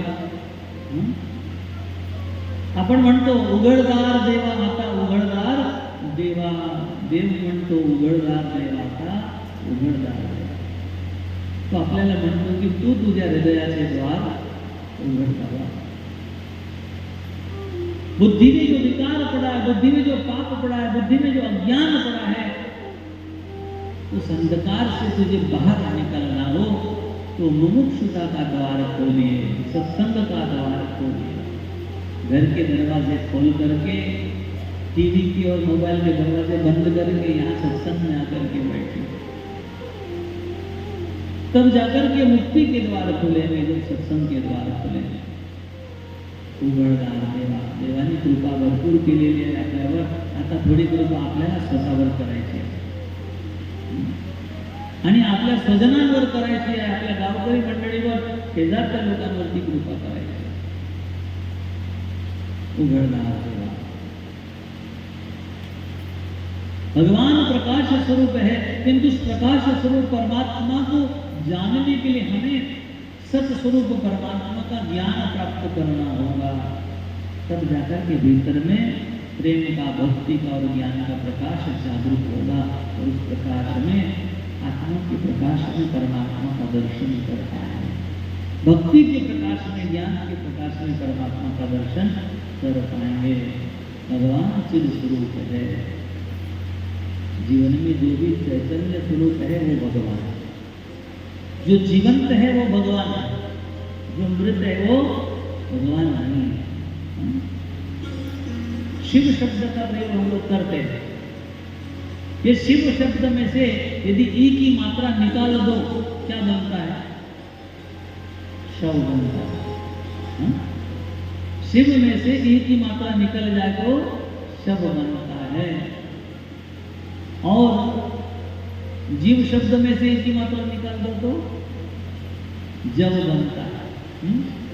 आपण म्हणतो उघडदार देवा आता उघडदार देवा, देव म्हणतो उघडदार देवा आता उघडदार देवा. तो आपल्याला म्हणतो की तू तुझ्या हृदयाचे द्वार उघडता. बुद्धि में जो विकार पड़ा है, बुद्धि में जो पाप पड़ा है, बुद्धि में जो अज्ञान पड़ा है, उस अंधकार से तुझे बाहर निकलना हो तो मुमुक्षुता का द्वार खोलिए, सत्संग का द्वार खोलिए. घर के दरवाजे खोल करके, टीवी की और मोबाइल के दरवाजे बंद करके यहाँ सत्संग में आकर के बैठिए. तब जाकर के मुक्ति के द्वार खुलेंगे, जब सत्संग के द्वार खुलेंगे. उघडदार देवा, देवानी कृपा भरपूर केलेली आहे आपल्यावर. आता थोडी कृपा आपल्याला स्वतःवर करायची आहे आणि आपल्या स्वजनांवर करायची आहे, आपल्या गावकरी मंडळीवर, शेजारच्या लोकांवरती कृपा करायची आहे. उघडदार देवा. भगवान प्रकाश स्वरूप है, किंतु उस प्रकाश स्वरूप परमात्मा को जानने के लिए हमें सत्स्वरूप परमात्मा का ज्ञान प्राप्त करना होगा. तब जाकर के भीतर में प्रेम का, भक्ति का और ज्ञान का प्रकाश जागरूक होगा और उस प्रकाश में, आत्मा के प्रकाश में परमात्मा का दर्शन कर पाएंगे. भक्ति के प्रकाश में, ज्ञान के प्रकाश में परमात्मा का दर्शन कर पाएंगे. भगवान चिद स्वरूप है. जीवन में जो भी चैतन्य स्वरूप है वो भगवान है. जो जीवंत है वो भगवान है, जो मृत है वो भगवान नहीं है. शिव शब्द का प्रयोग हम लोग करते हैं. ये शिव शब्द में से यदि ई की मात्रा निकाल दो क्या बनता है? शव बनता है. शिव में से ई की मात्रा निकल जाए तो शव बनता है. और जीव शब्द में से एक ही मात्रा निकाल दो तो जब बनता है.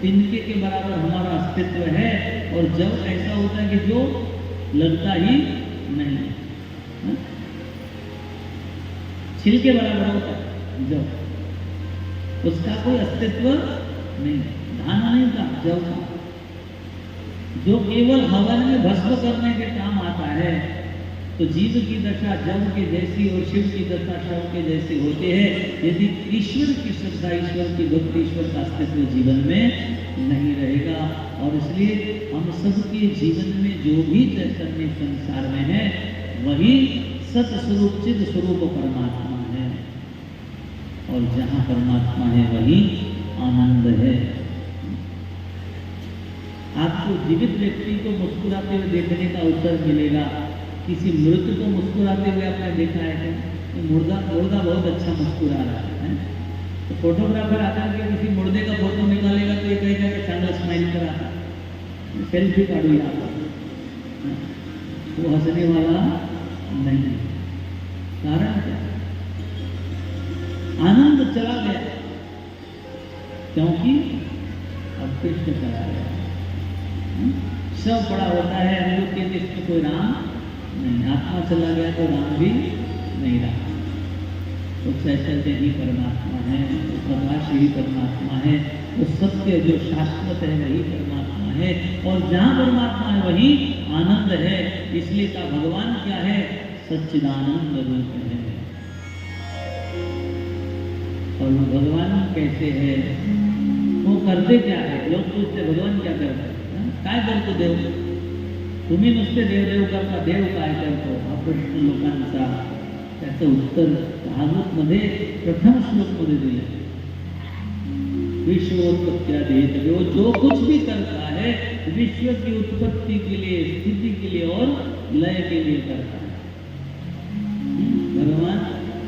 तिनके के बराबर हमारा अस्तित्व है और जब ऐसा होता है कि जो लगता ही नहीं. छिलके बराबर होता है जब, उसका कोई अस्तित्व नहीं. धान नहीं था, जब था, जो केवल हवन में भस्म करने के काम आता है. तो जीव की दशा जव के जैसी और शिव की दशा शव के जैसी होती है यदि ईश्वर की श्रद्धा, ईश्वर की भक्ति, ईश्वर का अस्तित्व जीवन में नहीं रहेगा. और इसलिए हम सबके जीवन में जो भी चैतन्य संसार में है वही सत्स्वरूप चिद स्वरूप परमात्मा है. और जहाँ परमात्मा है वही आनंद है. आपको जीवित व्यक्ति को मुस्कुराते हुए देखने का अवसर मिलेगा. किसी मृत को मुस्कुराते हुए आपने देखा है क्या? मुर्दा बहुत अच्छा मुस्कुरा रहा है. तो फोटोग्राफर आकर के किसी मुर्दे का फोटो निकालेगा तो ये कहेगा कि चांगला स्माइल करा, सेल्फी काढूया. वो हंसने वाला नहीं. कारण क्या? आनंद चला गया क्योंकि अवशिष्ट चला गया. सब बड़ा होता है, हम लोग के देश में कोई राम नहीं. आत्मा चला गया तो राम भी नहीं रहा. तो चैतन्य ही परमात्मा है, तो प्रकाश ही परमात्मा है, तो सत्य जो शाश्वत है वही परमात्मा है. और जहाँ परमात्मा है वही आनंद है. इसलिए का भगवान क्या है? सच्चिदानंद रूप है. और भगवान कैसे है? वो करते क्या है? लोग पूछते भगवान क्या करते हैं? काय करतो देव? तुम्ही नुसते देव करता, देव काय करतो? हा प्रश्न लोकांचा. त्याचं उत्तर भागवत मध्ये प्रथम श्लोक मध्ये दिले. विश्वोत्पत्त्यादेव देव जो कुछ भी करता है विश्व की उत्पत्ति के लिए, स्थिति के लिए और लय के लिए करता है. भगवान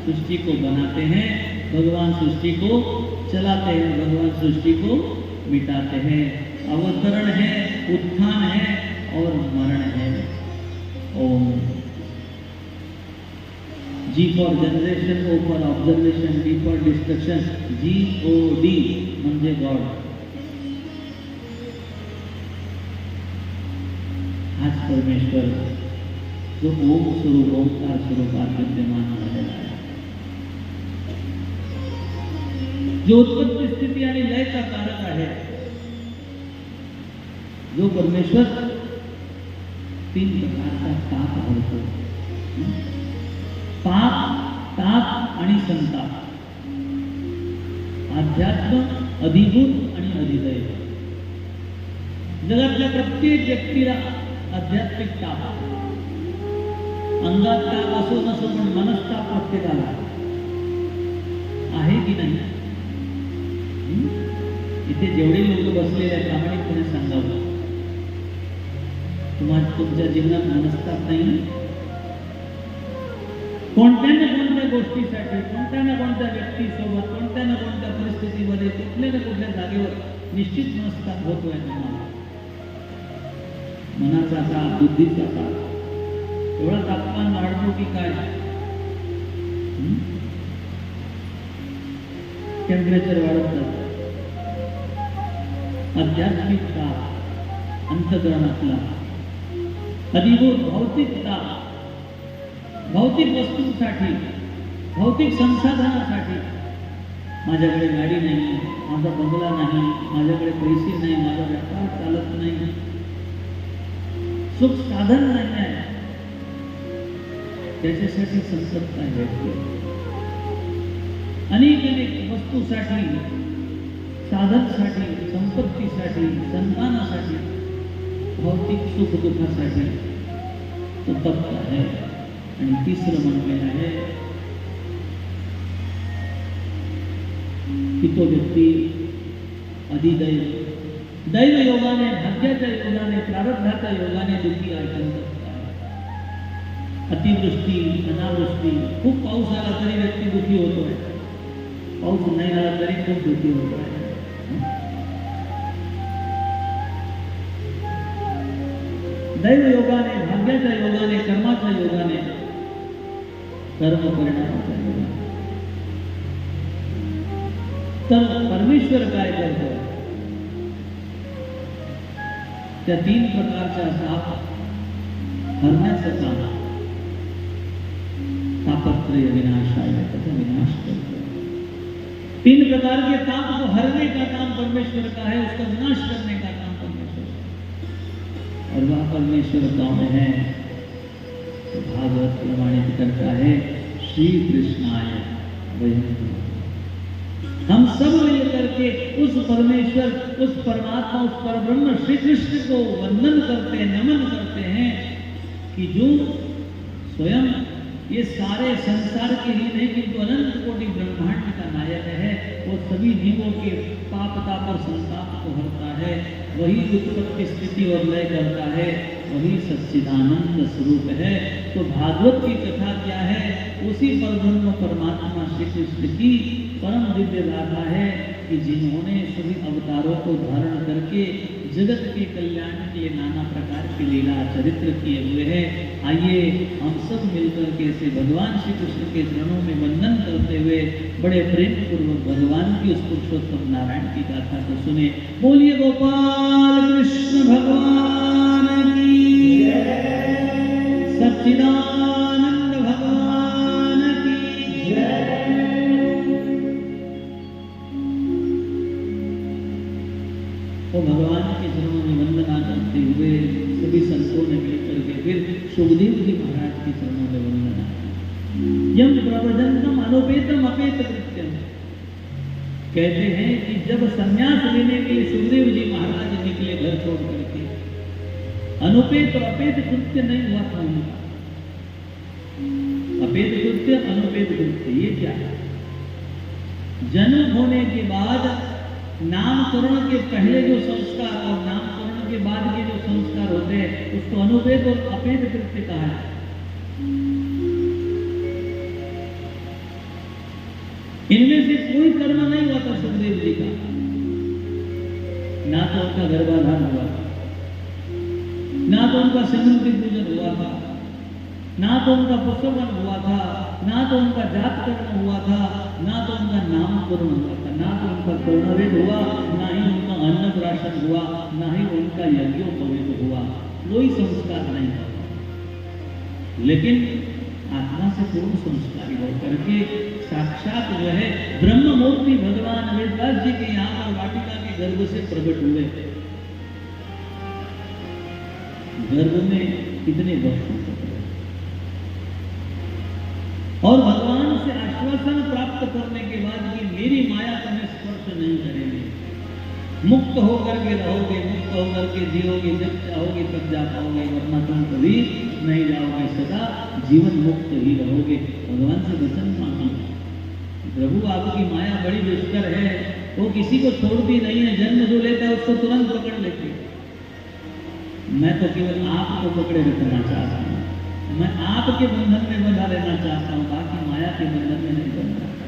सृष्टि को बनाते हैं, भगवान सृष्टि को चलाते हैं, भगवान सृष्टि को मिटाते हैं. अवतरण है, उत्थान है और मरण है. ओम. G for generation, O for observation, D for destruction, GOD म्हणजे गॉड. आज परमेश्वर जो ओम स्वरूप, ओंकार स्वरूपात विद्यमान झालेला आहे, जो उत्पत्ति स्थिति सृष्टी आणि लयचा कारक आहे, जो परमेश्वर 3 प्रकारचा ताप आवडतो. पाप, ताप आणि संताप. अध्यात्म, अधिभूत आणि अधिदैव. जगातल्या प्रत्येक व्यक्तीला आध्यात्मिक ताप, अंगात ताप असो नसो, पण मनस्ताप प्रत्येकाला आहे की नाही? इथे जेवढे लोक बसलेले आहेत प्रामाणिकपणे सांगावं, तुमच्या जीवनात मनस्ताप नाही? कोणत्या ना कोणत्या गोष्टीसाठी, कोणत्या ना कोणत्या व्यक्तीसोबत, कोणत्या ना कोणत्या परिस्थितीमध्ये, कुठल्या ना कुठल्या जागेवर निश्चित मनस्ताप होतोय तुम्हाला. मनाचा ताप, बुद्धीचा ताप. एवढा तापमान वाढतो की काय? टेम्परेचर वाढत जातं. आध्यात्मिक ताप अंतःकरणातला, अधिभूत भौतिक ताप, भौतिक वस्तूंसाठी, भौतिक संसाधनासाठी. माझ्याकडे गाडी नाही, माझा बंगला नाही, माझ्याकडे पैसे नाही, माझा व्यापार चालत नाही, सुख साधन नाही आहे, त्याच्यासाठी संतप्त आहे. अनेक वस्तूसाठी, साधनसाठी, संपत्तीसाठी, संतानासाठी, भौतिक सुख दुःखासाठी तो तप्त आहे. आणि तिसरं म्हटलेलं आहे की तो व्यक्ती अधिदैव, दैव योगाने, भाग्याच्या योगाने, प्रारब्धाच्या योगाने दुःखी आहे. अतिवृष्टी, अनावृष्टी, खूप पाऊस आला तरी व्यक्ती दुःखी होतोय, पाऊस नाही आला तरी खूप दुःखी होतोय. दैव योगाने, भाग्याच्या योगाने, कर्माच्या योगाने, कर्म परिणामाच्या योगाने. तर परमेश्वर काय करतो? त्या 3 प्रकारच्या ताप हरण्याचं काम, तापत्रय विनाशाय तथा विनाश करतो. 3 प्रकार के ताप को हरने का काम परमेश्वर का है, उसका विनाश करने का काम परमेश्वर का. और वह परमेश्वर कौन है? तो भागवत प्रमाणित करता है, श्री कृष्णाय वयम्. हम सब मिलकर के उस परमेश्वर, उस परमात्मा, उस परब्रह्म श्री कृष्ण को वंदन करते हैं, नमन करते हैं कि जो स्वयं ये सारे संसार के ही नहीं किंतु अनंत कोटि ब्रह्मांड का नायक है. वो सभी जीवों के पाप ताप और संताप को हरता है, वही उत्पत्ति स्थिति और लय करता है, वही सच्चिदानंद स्वरूप है. तो भागवत की कथा क्या है? उसी परब्रह्म परमात्मा श्री कृष्ण की परम दिव्य गाथा है कि जिन्होंने सभी अवतारों को धारण करके जगत के कल्याण के लिए नाना प्रकार की लीला चरित्र किए हुए हैं. आइए हम सब मिलकर के ऐसे भगवान श्री कृष्ण के चरणों में वंदन करते हुए बड़े प्रेम पूर्वक भगवान की उस पुरुषोत्तम नारायण की गाथा को सुने. बोलिए गोपाल कृष्ण भगवान की जय, सच्चिदानंद भगवान की जय. तो भगवान के चरणों में वंदना करते हुए सभी संतों ने मिलकर के फिर सुखदेव जी महाराज के चरणों में वंदना. यम प्रव्रजंतम अनुपेतम अपेत कृत्यम. कहते हैं कि जब संन्यास लेने के लिए सुखदेव जी महाराज निकले घर छोड़ करके, अनुपेत और अपेत कृत्य नहीं हुआ था उनका. अपेत कृत्य, अनुपेत कृत्य, ये क्या है? जन्म होने के बाद नामकरण के पहले जो संस्कार और नामकरण के बाद के जो संस्कार होते हैं उसको अनुपेत और अपेत कृत्य कहा है. इनमें से कोई कर्म नहीं हुआ था सुखदेव जी का. ना तो उनका गर्भाधान हुआ था, ना तो उनका सिमंती पूजन हुआ था, ना तो उनका पुष्पवन हुआ था, ना तो उनका जातकरण हुआ था, ना तो उनका नामकरण हुआ था, ना तो उनका कर्णवेद हुआ, ना ही उनका अन्नप्राशन हुआ, ना ही उनका यज्ञोपवीत हुआ. कोई संस्कार नहीं था. लेकिन आत्मा से पूर्ण संस्कारी होकर के साक्षात जो है ब्रह्म मूर्ति भगवान वेदव्यास जी के यहाँ पर वाटिका के गर्भ से प्रकट हुए। गर्भ में कितने वर्ष और भगवान से आश्वासन प्राप्त करने के बाद कि मेरी माया तुम्हें स्पर्श नहीं करेगी, मुक्त होकर के रहोगे, मुक्त होकर के जियोगे, जब चाहोगे तब जा पाओगे, वरना तुम कभी नहीं जाओगे, सदा जीवन मुक्त ही रहोगे। भगवान से वचन मांगी, प्रभु आपकी माया बड़ी दुष्कर है, वो किसी को छोड़ती नहीं है, जन्म जो लेता है उसको तुरंत पकड़ लेती है। मैं तो केवल आपको पकड़े रखना चाहता हूँ, मैं आपके बंधन में बंधा रहना चाहता हूँ, बाकी माया के बंधन में नहीं बंधना चाहता।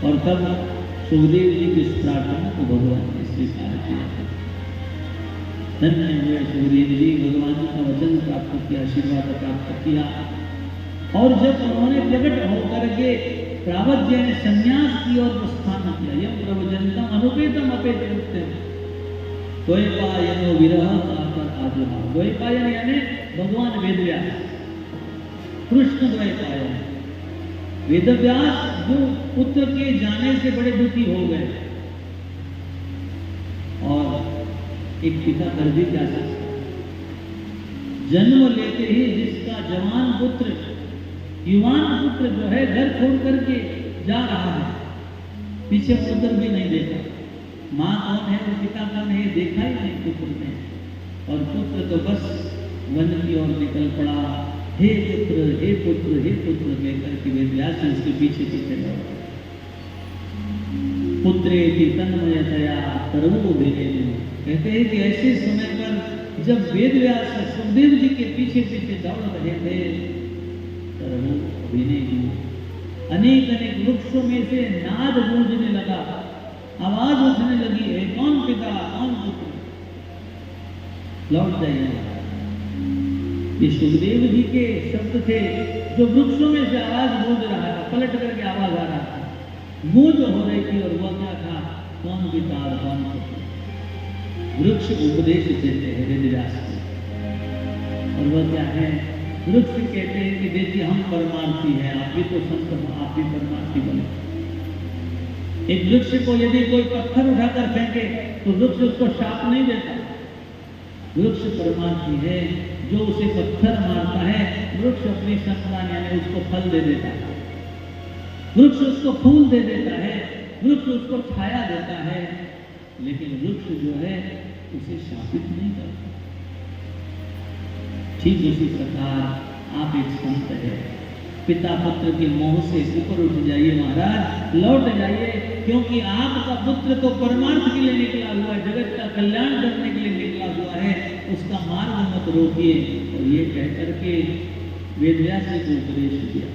और तब सुखदेव जी की इस प्रार्थना को भगवान ने स्वीकार किया। धन्य हुए सुखदेव जी, भगवान का वचन प्राप्त किया, आशीर्वाद प्राप्त किया। और जब उन्होंने प्रकट होकर के प्रावज्य ने संन्यास की और प्रस्थान किया, यम प्रवचनतम अनुपेतम अपेतम द्वैपायनो विरह आकर आजुहा। द्वैपायन यानी भगवान वेदव्यास, कृष्ण द्वैपायन। वेदव्यास जो पुत्र के जाने से बड़े दुखी हो गए, और एक पिता कर भी क्या सकता, जन्म लेते ही जिसका जवान पुत्र, युवान पुत्र जो है घर छोड़ करके जा रहा है, पीछे पुत्र भी नहीं देखा, माँ कौन है और पिता कौन है देखा ही नहीं पुत्र ने, और पुत्र तो बस वन की ओर निकल पड़ा। हे पुत्र, हे पुत्र, हे पुत्र कहकर के वेदव्यास उसके पीछे पीछे दौड़ा। पुत्रेति तन्मयतया तरवो भेदेन। कहते हैं कि ऐसे समय पर जब वेदव्यास सुखदेव जी के पीछे पीछे दौड़ रहे थे, तरवो भेदेन, अनेक अनेक वृक्षों में से नाद गूंजने लगा, आवाज उठने लगी है, कौन पिता कौन पुत्र, लौट जाइए। ये सुखदेव जी के शब्द थे जो वृक्षों में से आवाज गूंज रहा था, पलट करके आवाज आ रहा था, गूंज हो रही थी, और वह क्या था, कौन पिता और कौन पुत्र। वृक्ष उपदेश देते हैं वेदव्यास को, और वह क्या है, वृक्ष कहते हैं कि देखिए हम परमार्थी हैं, आप भी तो संत, आप भी परमार्थी बने। एक वृक्ष को यदि कोई पत्थर उठाकर फेंके तो वृक्ष उसको शाप नहीं देता, वृक्ष परमार्थी है, जो उसे पत्थर मारता है वृक्ष अपनी संतान यानी उसको फल दे देता है, वृक्ष उसको फूल दे देता है, वृक्ष उसको छाया देता है, लेकिन वृक्ष जो है उसे शापित नहीं करता। ठीक उसी प्रकार आप एक संत है, पिता पुत्र के मोह से ऊपर उठ जाइए महाराज, लौट जाइए, क्योंकि आपका पुत्र तो परमार्थ के लिए निकला हुआ है, जगत का कल्याण करने के लिए निकला हुआ है, उसका मार्ग मत रोकिए। और ये कहकर के वेदव्यास जी को उपदेश दिया।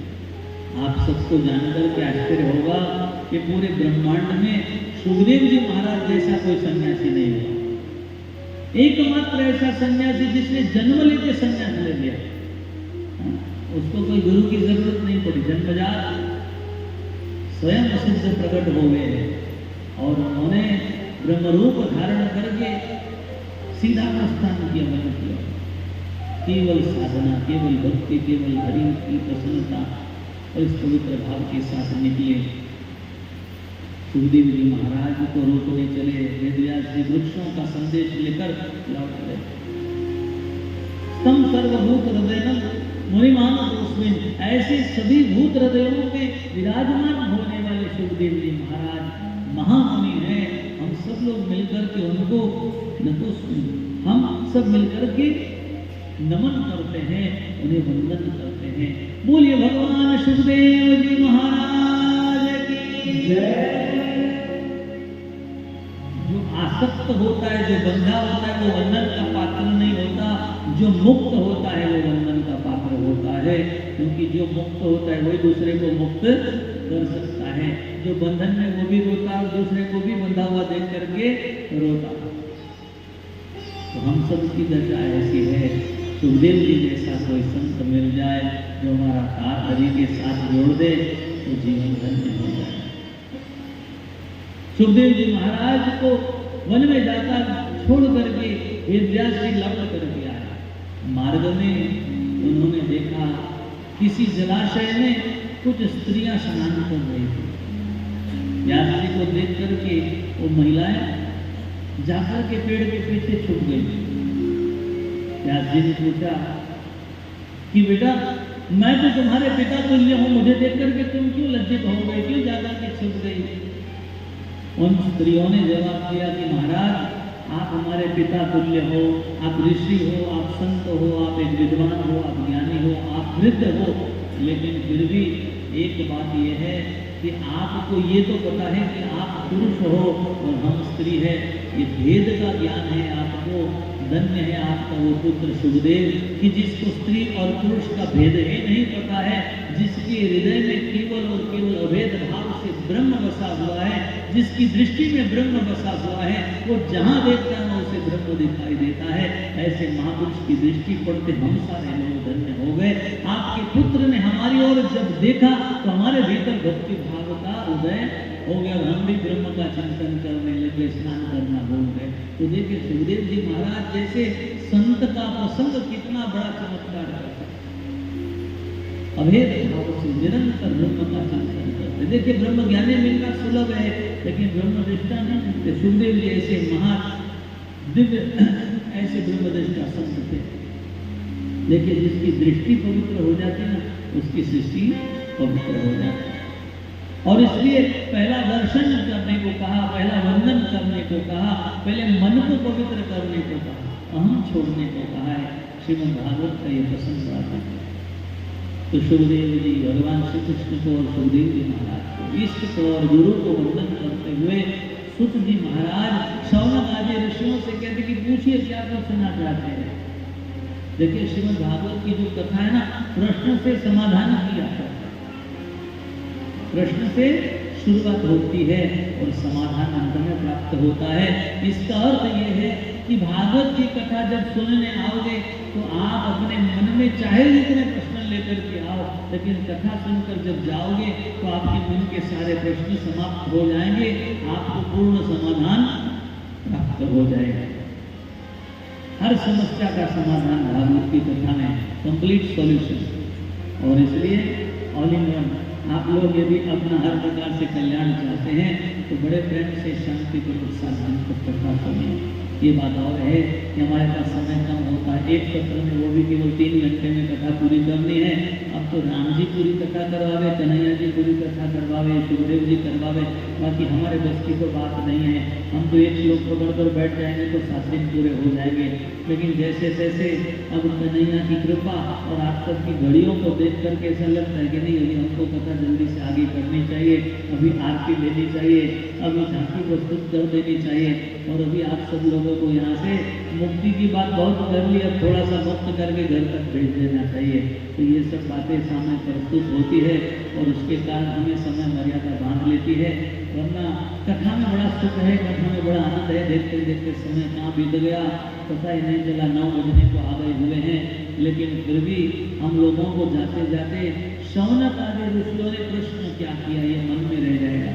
आप सबको जानकर के आश्चर्य होगा कि पूरे ब्रह्मांड में सुखदेव जी महाराज जैसा कोई सन्यासी नहीं हुआ, एकमात्र ऐसा सन्यासी जिसने जन्म लेते सन्यास ले लिया, उसको कोई गुरु की जरूरत नहीं पड़ी, जन्मजात स्वयं सिद्ध प्रकट हो गए, और उन्होंने ब्रह्मरूप धारण करके सीधा प्रस्थान किया, मन किया, केवल साधना, केवल भक्ति, केवल हरि की प्रसन्नता और इस पवित्र भाव के साथ निकले। सुखदेव जी महाराज को रोकने चले, वेदव्यास जी वृक्षों का संदेश लेकर लौट गए। तम सर्वभूत हृदयम मुनिमान उसमें, ऐसे सभी भूत हृदयों में विराजमान होने वाले सुखदेव जी महाराज महामुनि हैं। हम सब लोग मिलकर के उनको हम सब मिलकर के नमन करते हैं, उन्हें वंदन करते हैं। बोलिए भगवान सुखदेव जी महाराज की जय। जो आसक्त होता है, जो बंधा होता है, वो वंदन का पात्र नहीं होता, जो मुक्त होता है वो वंदन का पात्र होता है, क्योंकि जो मुक्त होता है वही दूसरे को मुक्त कर सकता है। जो बंधन में वो भी रोता और दूसरे को भी बंधा हुआ देख करके रोता। तो हम सब की दशा ऐसी है, सुखदेव जी जैसा कोई संत मिल जाए जो हमारा तार हरि के साथ जोड़ दे तो जीवन धन्य हो जाए। सुखदेव जी महाराज को वन में जाकर छोड़ करके वेदव्यास जी लौट करके आए। मार्ग में उन्होंने देखा किसी जलाशय में कुछ स्त्रियां स्नान कर रही थी। व्यास जी को देख करके वो महिलाएं जाकर के पेड़ के पीछे छुप गई। व्यास जी ने पूछा कि बेटा, मैं तो तुम्हारे पिता तुल्य हूँ, मुझे देख करके तुम क्यों लज्जित हो गए, क्यों जाकर के छुप गई? उन स्त्रियों ने जवाब दिया कि महाराज, आप हमारे पिता तुल्य हो, आप ऋषि हो, आप संत हो, आप एक विद्वान हो, आप ज्ञानी हो, आप वृद्ध हो, लेकिन फिर भी एक बात यह है कि आपको ये तो पता है कि आप पुरुष हो और हम स्त्री है, ये भेद का ज्ञान है आपको। धन्य है आपका वो पुत्र सुखदेव कि जिसको स्त्री और पुरुष का भेद ही नहीं पता है, जिसके हृदय में केवल और केवल अभेद भाव से ब्रह्म बसा हुआ है, जिसकी दृष्टि में ब्रह्म बसा हुआ है, वो जहाँ देखता है उसे ब्रह्म दिखाई देता है। ऐसे महापुरुष की दृष्टि पड़ते हम सारे लोग धन्य हो गए। आपके पुत्र ने हमारी ओर जब देखा तो हमारे भीतर भक्ति भाव का उदय हो गया, हम भी ब्रह्म का चिंतन करने लगे, स्नान करना भूल गए। तो देखिए सुखदेव जी महाराज जैसे संत का प्रसंग कितना बड़ा चमत्कार करता है। अभेद भाव से निरंतर ब्रह्म का चिंतन करते। देखिए ब्रह्म ज्ञानी मिलना सुलभ है, लेकिन ब्रह्म दृष्टा नहीं मिलते। सुखदेव जी ऐसे महा दिव्य ऐसे ब्रह्म दृष्टा संत थे। देखिए जिसकी दृष्टि पवित्र हो जाती है ना, उसकी सृष्टि पवित्र हो जाती है। और इसलिए पहला दर्शन करने को कहा, पहला वंदन करने को कहा, पहले मन को पवित्र करने को कहा, अहम छोड़ने को कहा है। श्रीमद् भागवत का ये प्रसंग आता है। तो सुखदेव जी भगवान श्री कृष्ण को और सुखदेव जी महाराज को, इष्ट को और गुरु को वंदन करते हुए सुत जी महाराज शौनक आदि ऋषियों से कहते कि पूछिए क्या पूछना चाहते हैं। देखिए श्रीमद् भागवत की जो कथा है ना, प्रश्न से समाधान किया जाता है। प्रश्न से शुरुआत होती है और समाधान अंत में प्राप्त होता है। इसका अर्थ यह है कि भागवत की कथा जब सुनने आओगे तो आप अपने मन में चाहे जितने प्रश्न लेकर के आओ, लेकिन कथा सुनकर जब जाओगे तो आपके मन के सारे प्रश्न समाप्त हो जाएंगे, आपको पूर्ण समाधान प्राप्त हो जाएगा। हर समस्या का समाधान भागवत की कथा में, कंप्लीट सॉल्यूशन। और इसलिए ऑल इन वन। आप लोग यदि अपना हर प्रकार से कल्याण चाहते हैं तो बड़े प्रेम से शांतिपूर्वक साधन कथा सुनिए। ये बात और है कि हमारे पास समय कम होता है, एक सत्र में वो भी केवल 3 घंटे में कथा पूरी करनी है। अब तो राम जी पूरी कथा करवावे, कन्हैया जी पूरी कथा करवावे, सुखदेव जी करवावे, बाकी हमारे बस की तो बात नहीं है। हम तो एक श्लोक पकड़ कर बैठ जाएंगे तो 7 दिन पूरे हो जाएंगे। लेकिन जैसे जैसे अब कन्हैया की कृपा और आप सबकी घड़ियों को देख करके ऐसा लगता है कि नहीं, अभी हमको कथा जल्दी से आगे करनी चाहिए, अभी आरती लेनी चाहिए, अभी झांकी प्रस्तुत कर देनी चाहिए, और अभी आप सब लोगों को यहाँ से मुक्ति की बात बहुत कर ली, अब थोड़ा सा मुक्त करके घर तक भेज देना चाहिए। तो ये सब बातें सामने प्रस्तुत होती है और उसके कारण हमें समय मर्यादा बांध लेती है। वरना कथा में बड़ा सुख है, कथा में बड़ा आनंद है। देखते देखते समय कहाँ बीत गया पता ही नहीं चला, 9 बजने को आ गए हुए हैं। लेकिन फिर भी हम लोगों को जाते जाते शौनक आदि ऋषियों ने प्रश्न क्या किया ये मन में रह जाएगा।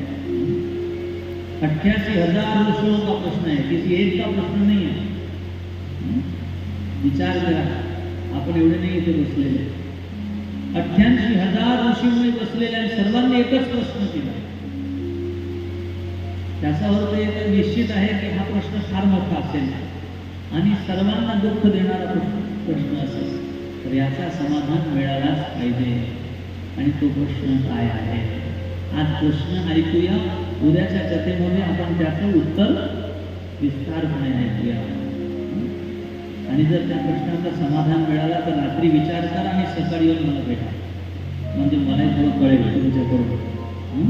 88,000 ऋषियों का प्रश्न है, किसी एक का प्रश्न नहीं है। विचार करा, आपण एवढे नाही इथे बसलेले, 88,000 ऋषीमुनी बसलेले आणि सर्वांनी एकच प्रश्न केला। त्याचा अर्थ एक निश्चित आहे की हा प्रश्न फार मोठा असेल आणि सर्वांना दुःख देणारा प्रश्न असेल, तर याचा समाधान मिळालाच पाहिजे। आणि तो प्रश्न काय आहे? आज प्रश्न ऐकूया, उद्याच्या कथेमध्ये आपण त्याचं उत्तर विस्तारपणे ऐकूया। आणि जर त्या प्रश्नाचं समाधान मिळाला तर रात्री विचार करा आणि सकाळी येऊन मला भेटा, म्हणजे मलाही थोडं कळेल तुमच्याकडून।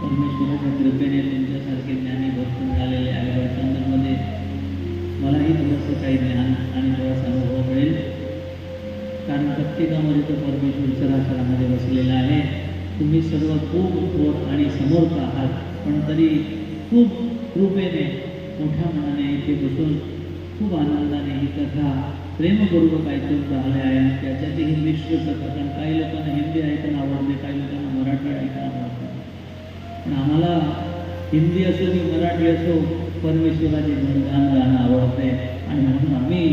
परमेश्वराच्या कृपेने तुमच्यासारखे ज्ञानी भक्त मिळालेले आहे वर्षांमध्ये, मलाही थोडंसं काही ज्ञान आणि थोडासा अनुभव मिळेल। कारण प्रत्येकामध्ये तो परमेश्वर चराचरामध्ये बसलेला आहे। तुम्ही सर्व खूप थोर आणि समर्थ आहात, पण तरी खूप कृपेने मोठ्या मनाने इथे बसून खूप आनंदाने ही कथा प्रेमपूर्वक ऐकून राहिले आहे। त्याच्यातही मिश्र कथा, कारण काही लोकांना हिंदी ऐकणं आवडते, काही लोकांना मराठी ऐकणं आवडतं, पण आम्हाला हिंदी असो की मराठी असो परमेश्वराचे गुणगान गाणं आवडते आणि म्हणून आम्ही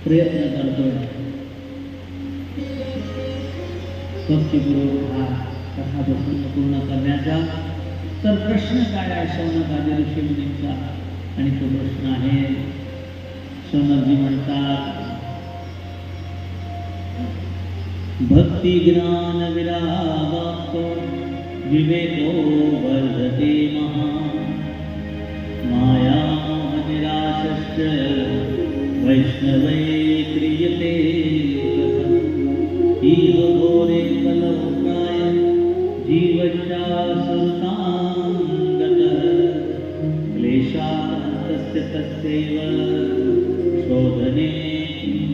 प्रयत्न करतोय। भक्तिपूर्वक हा कथा प्रसंग पूर्ण करण्याचा तर प्रश्न काय आहे शौनक आदी ऋषी मुनींचा, आणि तो प्रश्न आहे, शौनकजी म्हणतात, भक्ति ज्ञान विरागातो विवेको वर्धते महान्, माया मोह निराशश्च वैष्णवै क्रियते कथम्, इह घोरे कलौ प्राय जीवश्चासुरतां गतः, क्लेशान्तस्य तस्यैव शोधने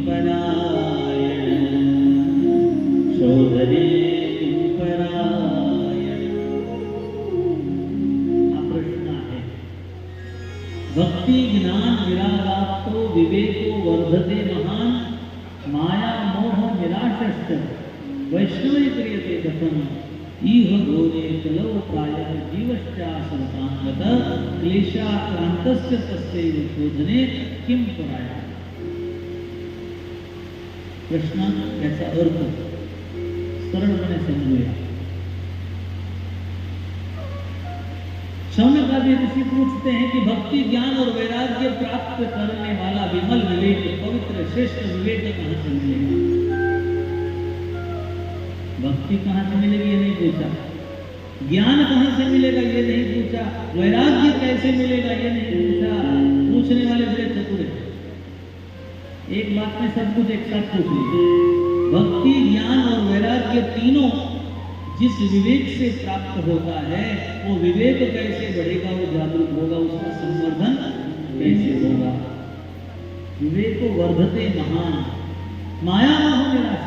परायण, शोधने परायण. हा प्रश्न आहे. भक्ती ज्ञान विरागातो विवेको वर्धते महान्, माया मोह निराशश्च वैष्णवे क्रियते कथम्, इह घोरे कलौ प्रायः जीवश्चासुरतां गतः, क्लेशाक्रान्तस्य तस्यैव शोधने किं परायण. प्रश्न याचा अर्थ सरळपणे समजूया. शौनक आदि ऋषि पूछते हैं कि भक्ति ज्ञान और वैराग्य प्राप्त करने वाला विमल विवेक, पवित्र श्रेष्ठ विवेक कहां से मिलेगा? भक्ति कहां से मिलेगी ये नहीं पूछा, ज्ञान कहां से मिलेगा ये नहीं पूछा, वैराग्य कैसे मिलेगा ये नहीं पूछा. पूछने वाले बड़े चतुर हैं, एक बात में सब कुछ एक साथ पूछ लीजिए. भक्ति ज्ञान और वैराग्य तीनों जिस विवेक से प्राप्त होता है, वो विवेक कैसे बढ़ेगा, वो जागरूक होगा, उसका संवर्धन कैसे होगा. विवेको वर्धते महान, माया मोह निराश.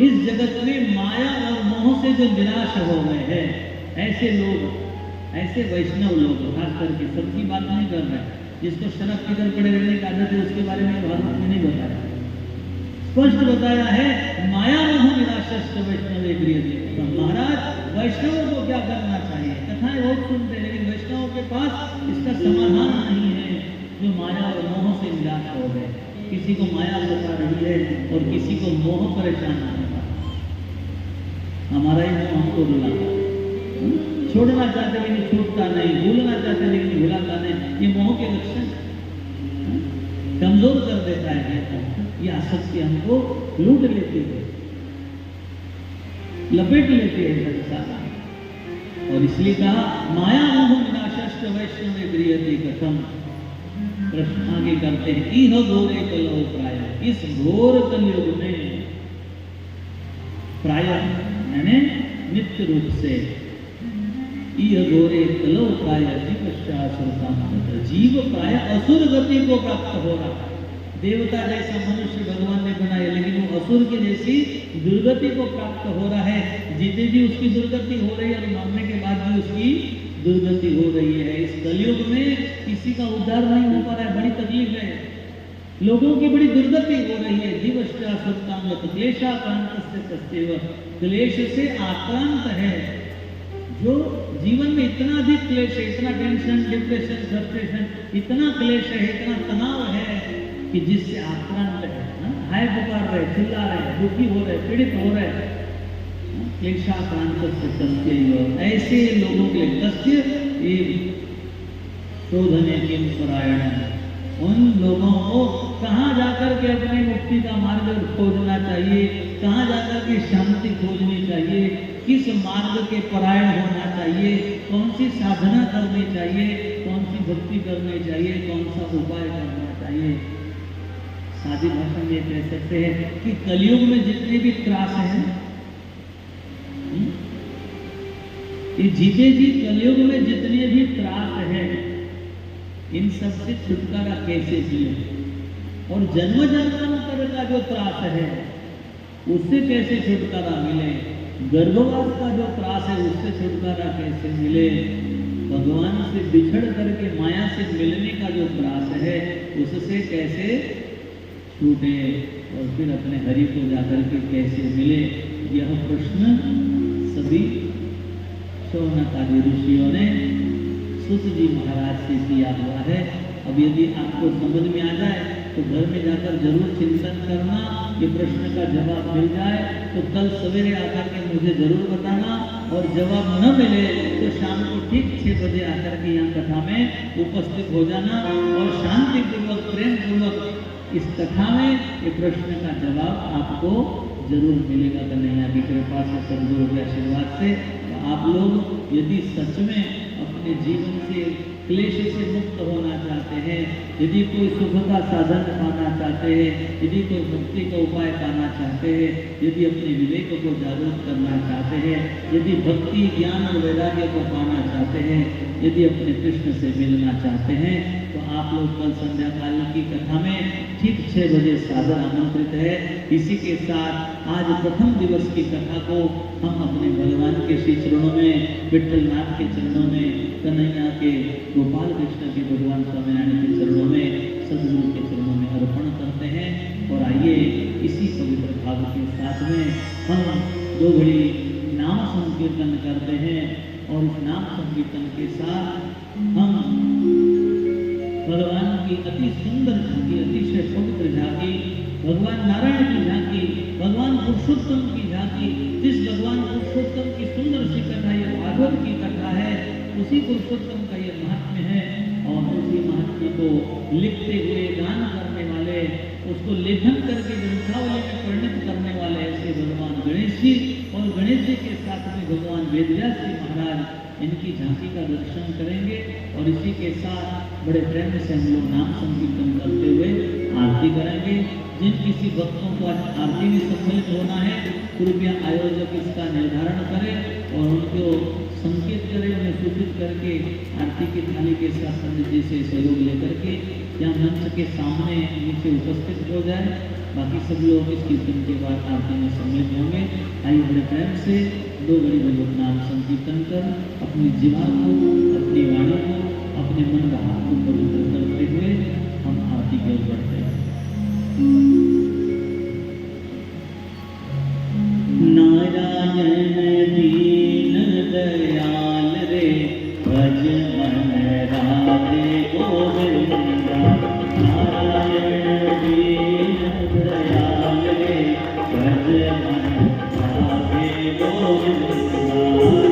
इस जगत में माया और मोह से जो निराश हो गए हैं, ऐसे लोग, ऐसे वैष्णव लोग, खास करके सबकी बात नहीं कर रहे हैं, जिसको शराब पीकर पड़े रहने की आदत है उसके बारे में भागवत में नहीं बताया, स्पष्ट बताया है, माया मोह निराशस्त वैष्णवे क्रियते. महाराज वैष्णवों को क्या करना चाहिए? कथाएं बहुत सुनते हैं, लेकिन वैष्णवों के पास इसका समाधान नहीं है. जो माया और मोह से निराश हो गए, किसी को माया सता रही है और किसी को मोह परेशान करता है. हमारा ही मोह हमको रुलाता है, छोड़ना चाहते लेकिन छूटता नहीं, भूलना चाहते लेकिन भुलाता नहीं. ये मोह के लक्षण कमजोर कर देता है. ये आसक्ति हमको लूट लेती है, लपेट लेती है संसार. और इसलिए कहा माया मोह विनाशश्च वैष्णवे क्रियते कथम्. प्रश्न आगे करते हैं, इह घोरे कलौ प्राय. इस घोर कलयुग में प्राय यानी नित्य रूप से, इह घोरे कलौ प्राय जीवश्चासुरतां गतः. जीव प्राय असुर गति को प्राप्त हो रहा है. देवता जैसा मनुष्य भगवान ने बनाया, लेकिन वो असुर की जैसी दुर्गति को प्राप्त हो रहा है. जीते जी उसकी दुर्गति हो रही है और मरने के बाद भी उसकी दुर्गति हो रही है. इस कलयुग में किसी का उद्धार नहीं हो पा रहा है, बड़ी तकलीफ है. लोगों की बड़ी दुर्गति हो रही है. जीवश्चासुरतां गतः क्लेशाक्रान्तस्य तस्यैव. क्लेश से आक्रांत है, जो जीवन में इतना अधिक क्लेश है, इतना टेंशन, डिप्रेशन, फ्रस्ट्रेशन, इतना क्लेश है, इतना तनाव है कि जिससे आक्रांत है, हाय पुकार रहे, चिल्ला रहे, दुखी हो रहे, पीड़ित हो रहे. क्लेशाक्रान्तस्य तस्यैव. ऐसे लोगों के तस्य शोधने किं परायण. उन लोगों को कहाँ जाकर के अपनी मुक्ति का मार्ग खोजना चाहिए, कहाँ जाकर के शांति खोजनी चाहिए, किस मार्ग के परायण होना चाहिए, कौन सी साधना करनी चाहिए, कौन सी भक्ति करनी चाहिए, कौन सा उपाय करना चाहिए. सादी भाषा में कह सकते हैं कि कलयुग में जितने भी त्रास हैं, ये जीते जी कलयुग में जितने भी त्रास हैं, इन सब से छुटकारा कैसे मिले, और जन्म जन्मांतर का जो त्रास है उससे कैसे छुटकारा मिले, गर्भवास का जो त्रास है उससे छुटकारा कैसे मिले, भगवान से बिछड़ करके माया से मिलने का जो त्रास है उससे कैसे छूटे, और फिर अपने हरि को जाकर के कैसे मिले. यह प्रश्न सभी शौनक आदि ऋषियों ने सुत जी महाराज से किया हुआ है. अब यदि आपको समझ में आ जाए तो घर में जाकर जरूर चिंतन करना, ये प्रश्न का जवाब मिल जाए तो कल सवेरे आकर के मुझे जरूर बताना, और जवाब न मिले तो शाम को ठीक 6 बजे आकर के यहाँ कथा में उपस्थित हो जाना, और शांतिपूर्वक प्रेम पूर्वक इस कथा में ये प्रश्न का जवाब आपको जरूर मिलेगा। कन्हैया की कृपा से, सद्गुरु के आशीर्वाद से। तो आप लोग यदि सच में अपने जीवन से क्लेश से मुक्त होना चाहते हैं, यदि कोई सुख का साधन पाना चाहते हैं, यदि कोई मुक्ति का उपाय पाना चाहते हैं, यदि अपने विवेक को जागरूक करना चाहते हैं, यदि भक्ति ज्ञान और वैराग्य को पाना चाहते हैं, यदि अपने कृष्ण से मिलना चाहते हैं, तो आप लोग कल संध्या काल की कथा में ठीक 6 बजे सादर आमंत्रित है। इसी के साथ आज प्रथम दिवस की कथा को हम अपने भगवान के श्री चरणों में, विठ्ठलनाथ के चरणों में, कन्हैया के, गोपाल कृष्ण के, भगवान स्वामीनारायण के चरणों में, सदगुरु के चरणों में अर्पण करते हैं। और आइए इसी पवित्र भाव के साथ में हम 2 घड़ी नाम संकीर्तन करते हैं, और इस नाम संकीर्तन के साथ हम भगवान की अति सुंदर झांकी, अतिशय पवित्र झांकी, भगवान नारायण की झांकी, भगवान पुरुषोत्तम की झांकी, जिस भगवान पुरुषोत्तम की सुंदर सी कथा ये भागवत की कथा है, उसी पुरुषोत्तम का ये महात्म्य है। और उसी महात्म्य को लिखते हुए गान करने वाले, उसको लेखन करके ग्रंथावली में परिणत करने वाले ऐसे भगवान गणेश जी, और गणेश जी के साथ में भगवान वेदव्यास जी महाराज, इनकी झांकी का दर्शन करेंगे। और इसी के साथ बड़े प्रेम से हम लोग नाम संकीर्तन करते हुए आरती करेंगे। जिन किसी भक्तों को आज आरती में सम्मिलित होना है, कृपया आयोजक इसका निर्धारण करें और उनको संकेत करें, उन्हें सूचित करके आरती की थाली के साथ पंडित जी से सहयोग लेकर के यहाँ मंच के सामने नीचे उपस्थित हो जाए। बाकी सब लोग इस कीर्तन के बाद आरती में सम्मिलित होंगे। आइए बड़े प्रेम से 2 घड़ी भगवत नाम संकीर्तन कर अपनी जीवा को, अपनी वाणी को, अपने मन का हाथ को पवित्र करते हुए हम आरती की ओर बढ़ते हैं। नारायण दीन दयाल रे, भज मन राधे गोविंदा। नारायण दीन दयाल रे, भज मन राधे गोविंदा।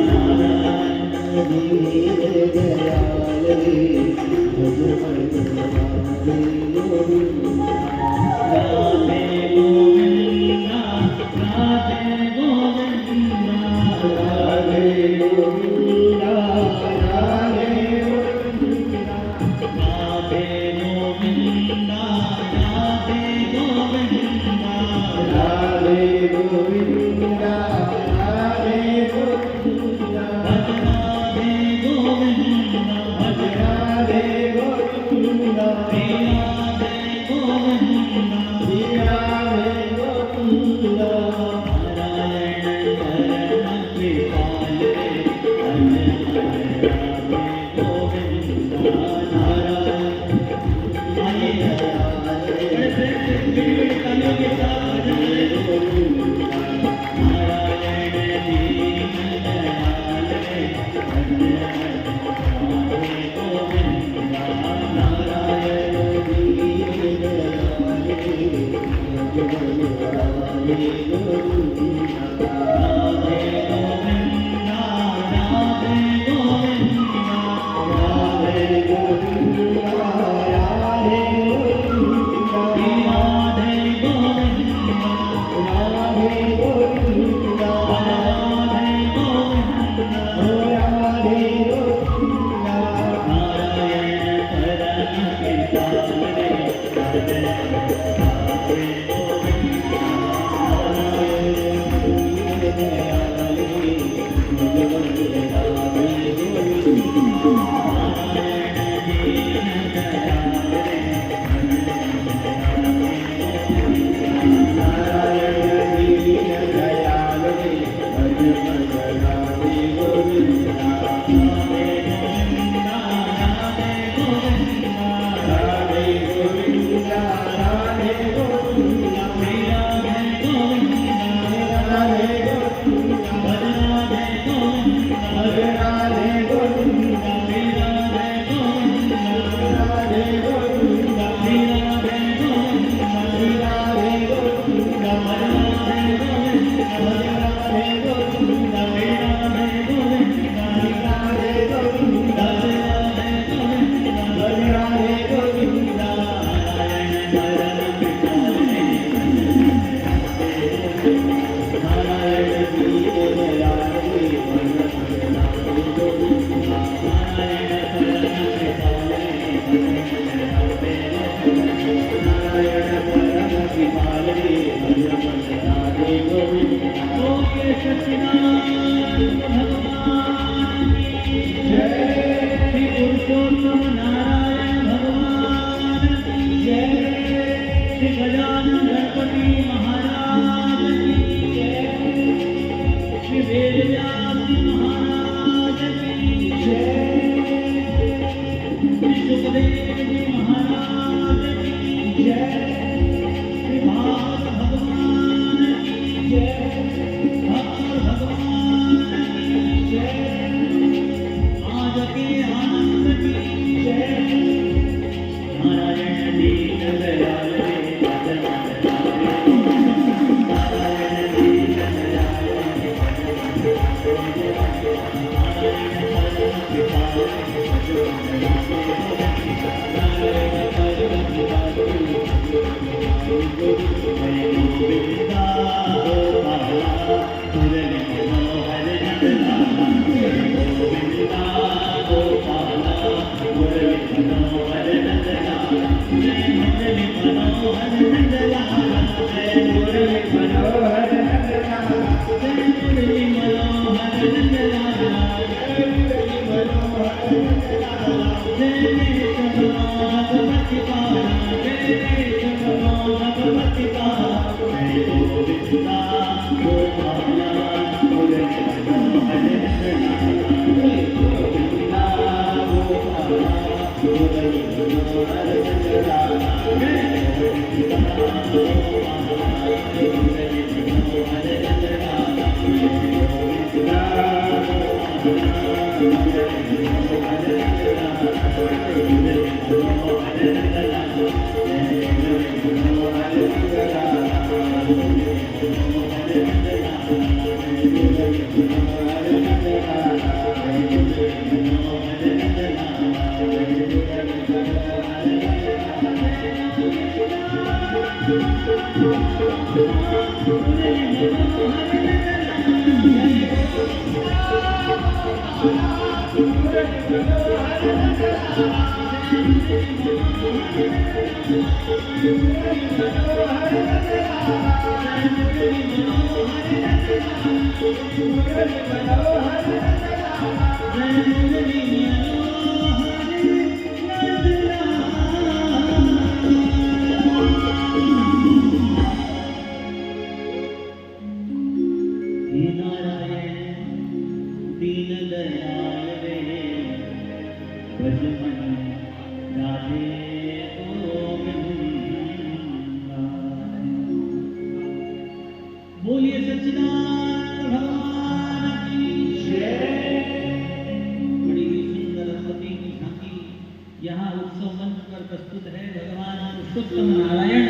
नारायण दीन दयाल रे, भज मन राधे गोविंदा। राधे गोविंदा, राधे गोविंदा, राधे गोविंदा, राधे गोविंदा, राधे गोविंदा, राधे गोविंदा, राधे गोविंदा, राधे गोविंदा, भज राधे गोविंदा, भज बोलिए सच्चिदानंद भगवान की जय। श्री पुरुषोत्तम नारायण भगवान की जय। श्री गजानन गणपति महाराज की जय। श्री वेदव्यास महाराज की जय। श्री सुखदेव जी महाराज की जय। श्री भागवत भगवान की जय। भक्त भगवान की जय। आज के आनंद की जय। नारायण दीन दयाल रे भजन नारायण दीन दयाल रे बोलिए सच्चिदानंद भगवान की जय। बड़ी ही सुंदर अवधि की झांकी यहाँ उत्सव मंच पर प्रस्तुत है। भगवान पुरुषोत्तम नारायण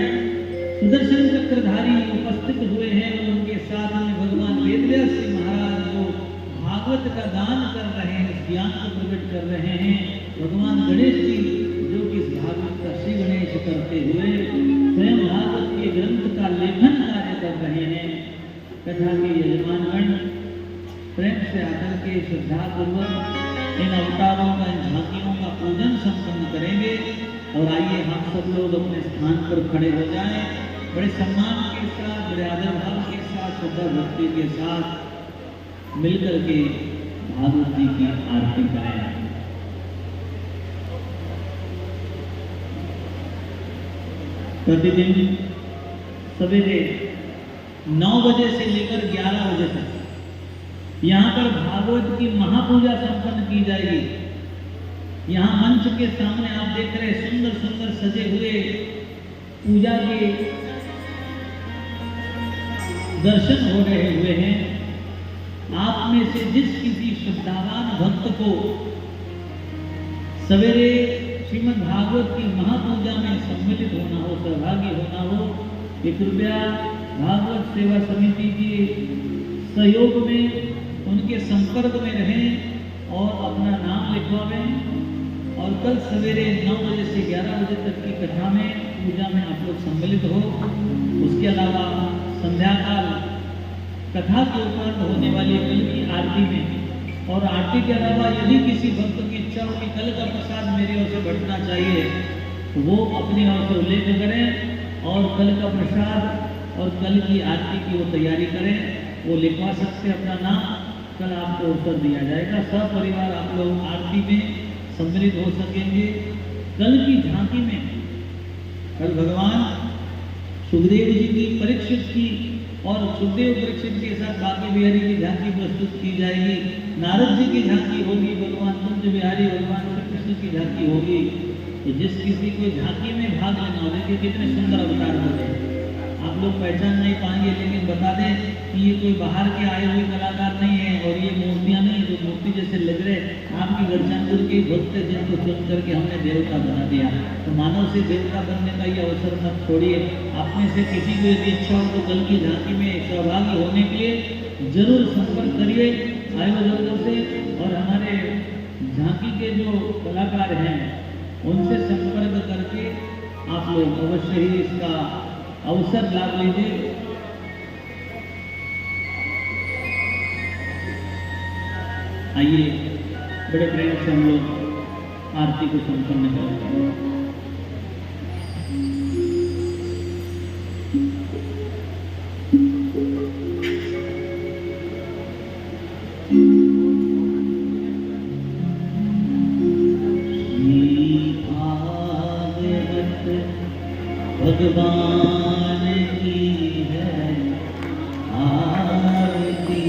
सुदर्शन चक्रधारी उपस्थित हुए हैं और उनके साथ में भगवान वेदव्यास जी महाराज जो भागवत का दान कर रहे हैं, ज्ञान को प्रकट कर रहे हैं। भगवान गणेश जी जो कि इस भागवत का श्री गणेश करते हुए स्वयं भागवत के ग्रंथ का लेखन कार्य कर रहे हैं। कथा के यजमानगण प्रेम से आकर के श्रद्धा पूर्वक इन अवतारों का, इन झांकियों का पूजन संपन्न करेंगे। और आइए हम सब लोग अपने स्थान पर खड़े हो जाएं, बड़े सम्मान के साथ, बड़े आदर भाव के साथ, श्रद्धा भक्ति के साथ मिलकर के भागवत जी की आरती करें। प्रतिदिन सवेरे 9 बजे से लेकर 11 बजे तक यहाँ पर भागवत की महापूजा संपन्न की जाएगी। यहाँ मंच के सामने आप देख रहे सुंदर सुंदर सजे हुए पूजा के दर्शन हो रहे हुए हैं। आप में से जिस किसी श्रद्धावान भक्त को सवेरे श्रीमद् भागवत की महापूजा में सम्मिलित होना हो, सहभागी होना हो, ये कृपया भागवत सेवा समिति के सहयोग में उनके संपर्क में रहें और अपना नाम लिखवाएं। और कल सवेरे 9 बजे से 11 बजे तक की कथा में, पूजा में आप लोग सम्मिलित हो। उसके अलावा संध्या काल कथा के उपरांत होने वाली कल की आरती में, और आरती के अलावा यदि किसी भक्त की इच्छा हो कि कल का प्रसाद मेरी ओर से बढ़ना चाहिए तो वो अपनी ओर से उल्लेख करें और कल का प्रसाद और कल की आरती की वो तैयारी करें। वो लिखवा सकते हैं अपना नाम, कल आपको अवसर दिया जाएगा। सब परिवार आप लोग आरती में सम्मिलित हो सकेंगे। कल की झांकी में कल भगवान सुखदेव जी की, परीक्षित की और सुखदेव परीक्षित के साथ बाकी बिहारी की झांकी प्रस्तुत की जाएगी। नारद जी की झांकी होगी, भगवान कुंज बिहारी भगवान श्री कृष्ण की झांकी होगी। तो जिस किसी को झांकी में भाग लेना हो, देखिए कितने सुंदर अवतार हो गए। आप लोग पहचान नहीं पाएंगे, लेकिन बता दें कि ये कोई बाहर के आए हुए कलाकार नहीं है और ये मूर्तियां नहीं, जो मूर्ति जैसे लग रहे आपकी गढ़चानपुर के भक्त है, जिनको चुन करके हमने देवता बना दिया। तो मानव से देवता बनने का ये अवसर मत छोड़िए। आप में से किसी को यदि इच्छा हो तो कल की झांकी में सहभागी होने के लिए जरूर संपर्क करिए आयोजकों से, और हमारे झांकी के जो कलाकार हैं उनसे संपर्क करके आप लोग अवश्य ही इसका अवसर लाभ लीजिए। आइए बड़े प्रेम से हम लोग आरती को संपन्न करते हैं। भगवान की है आरती,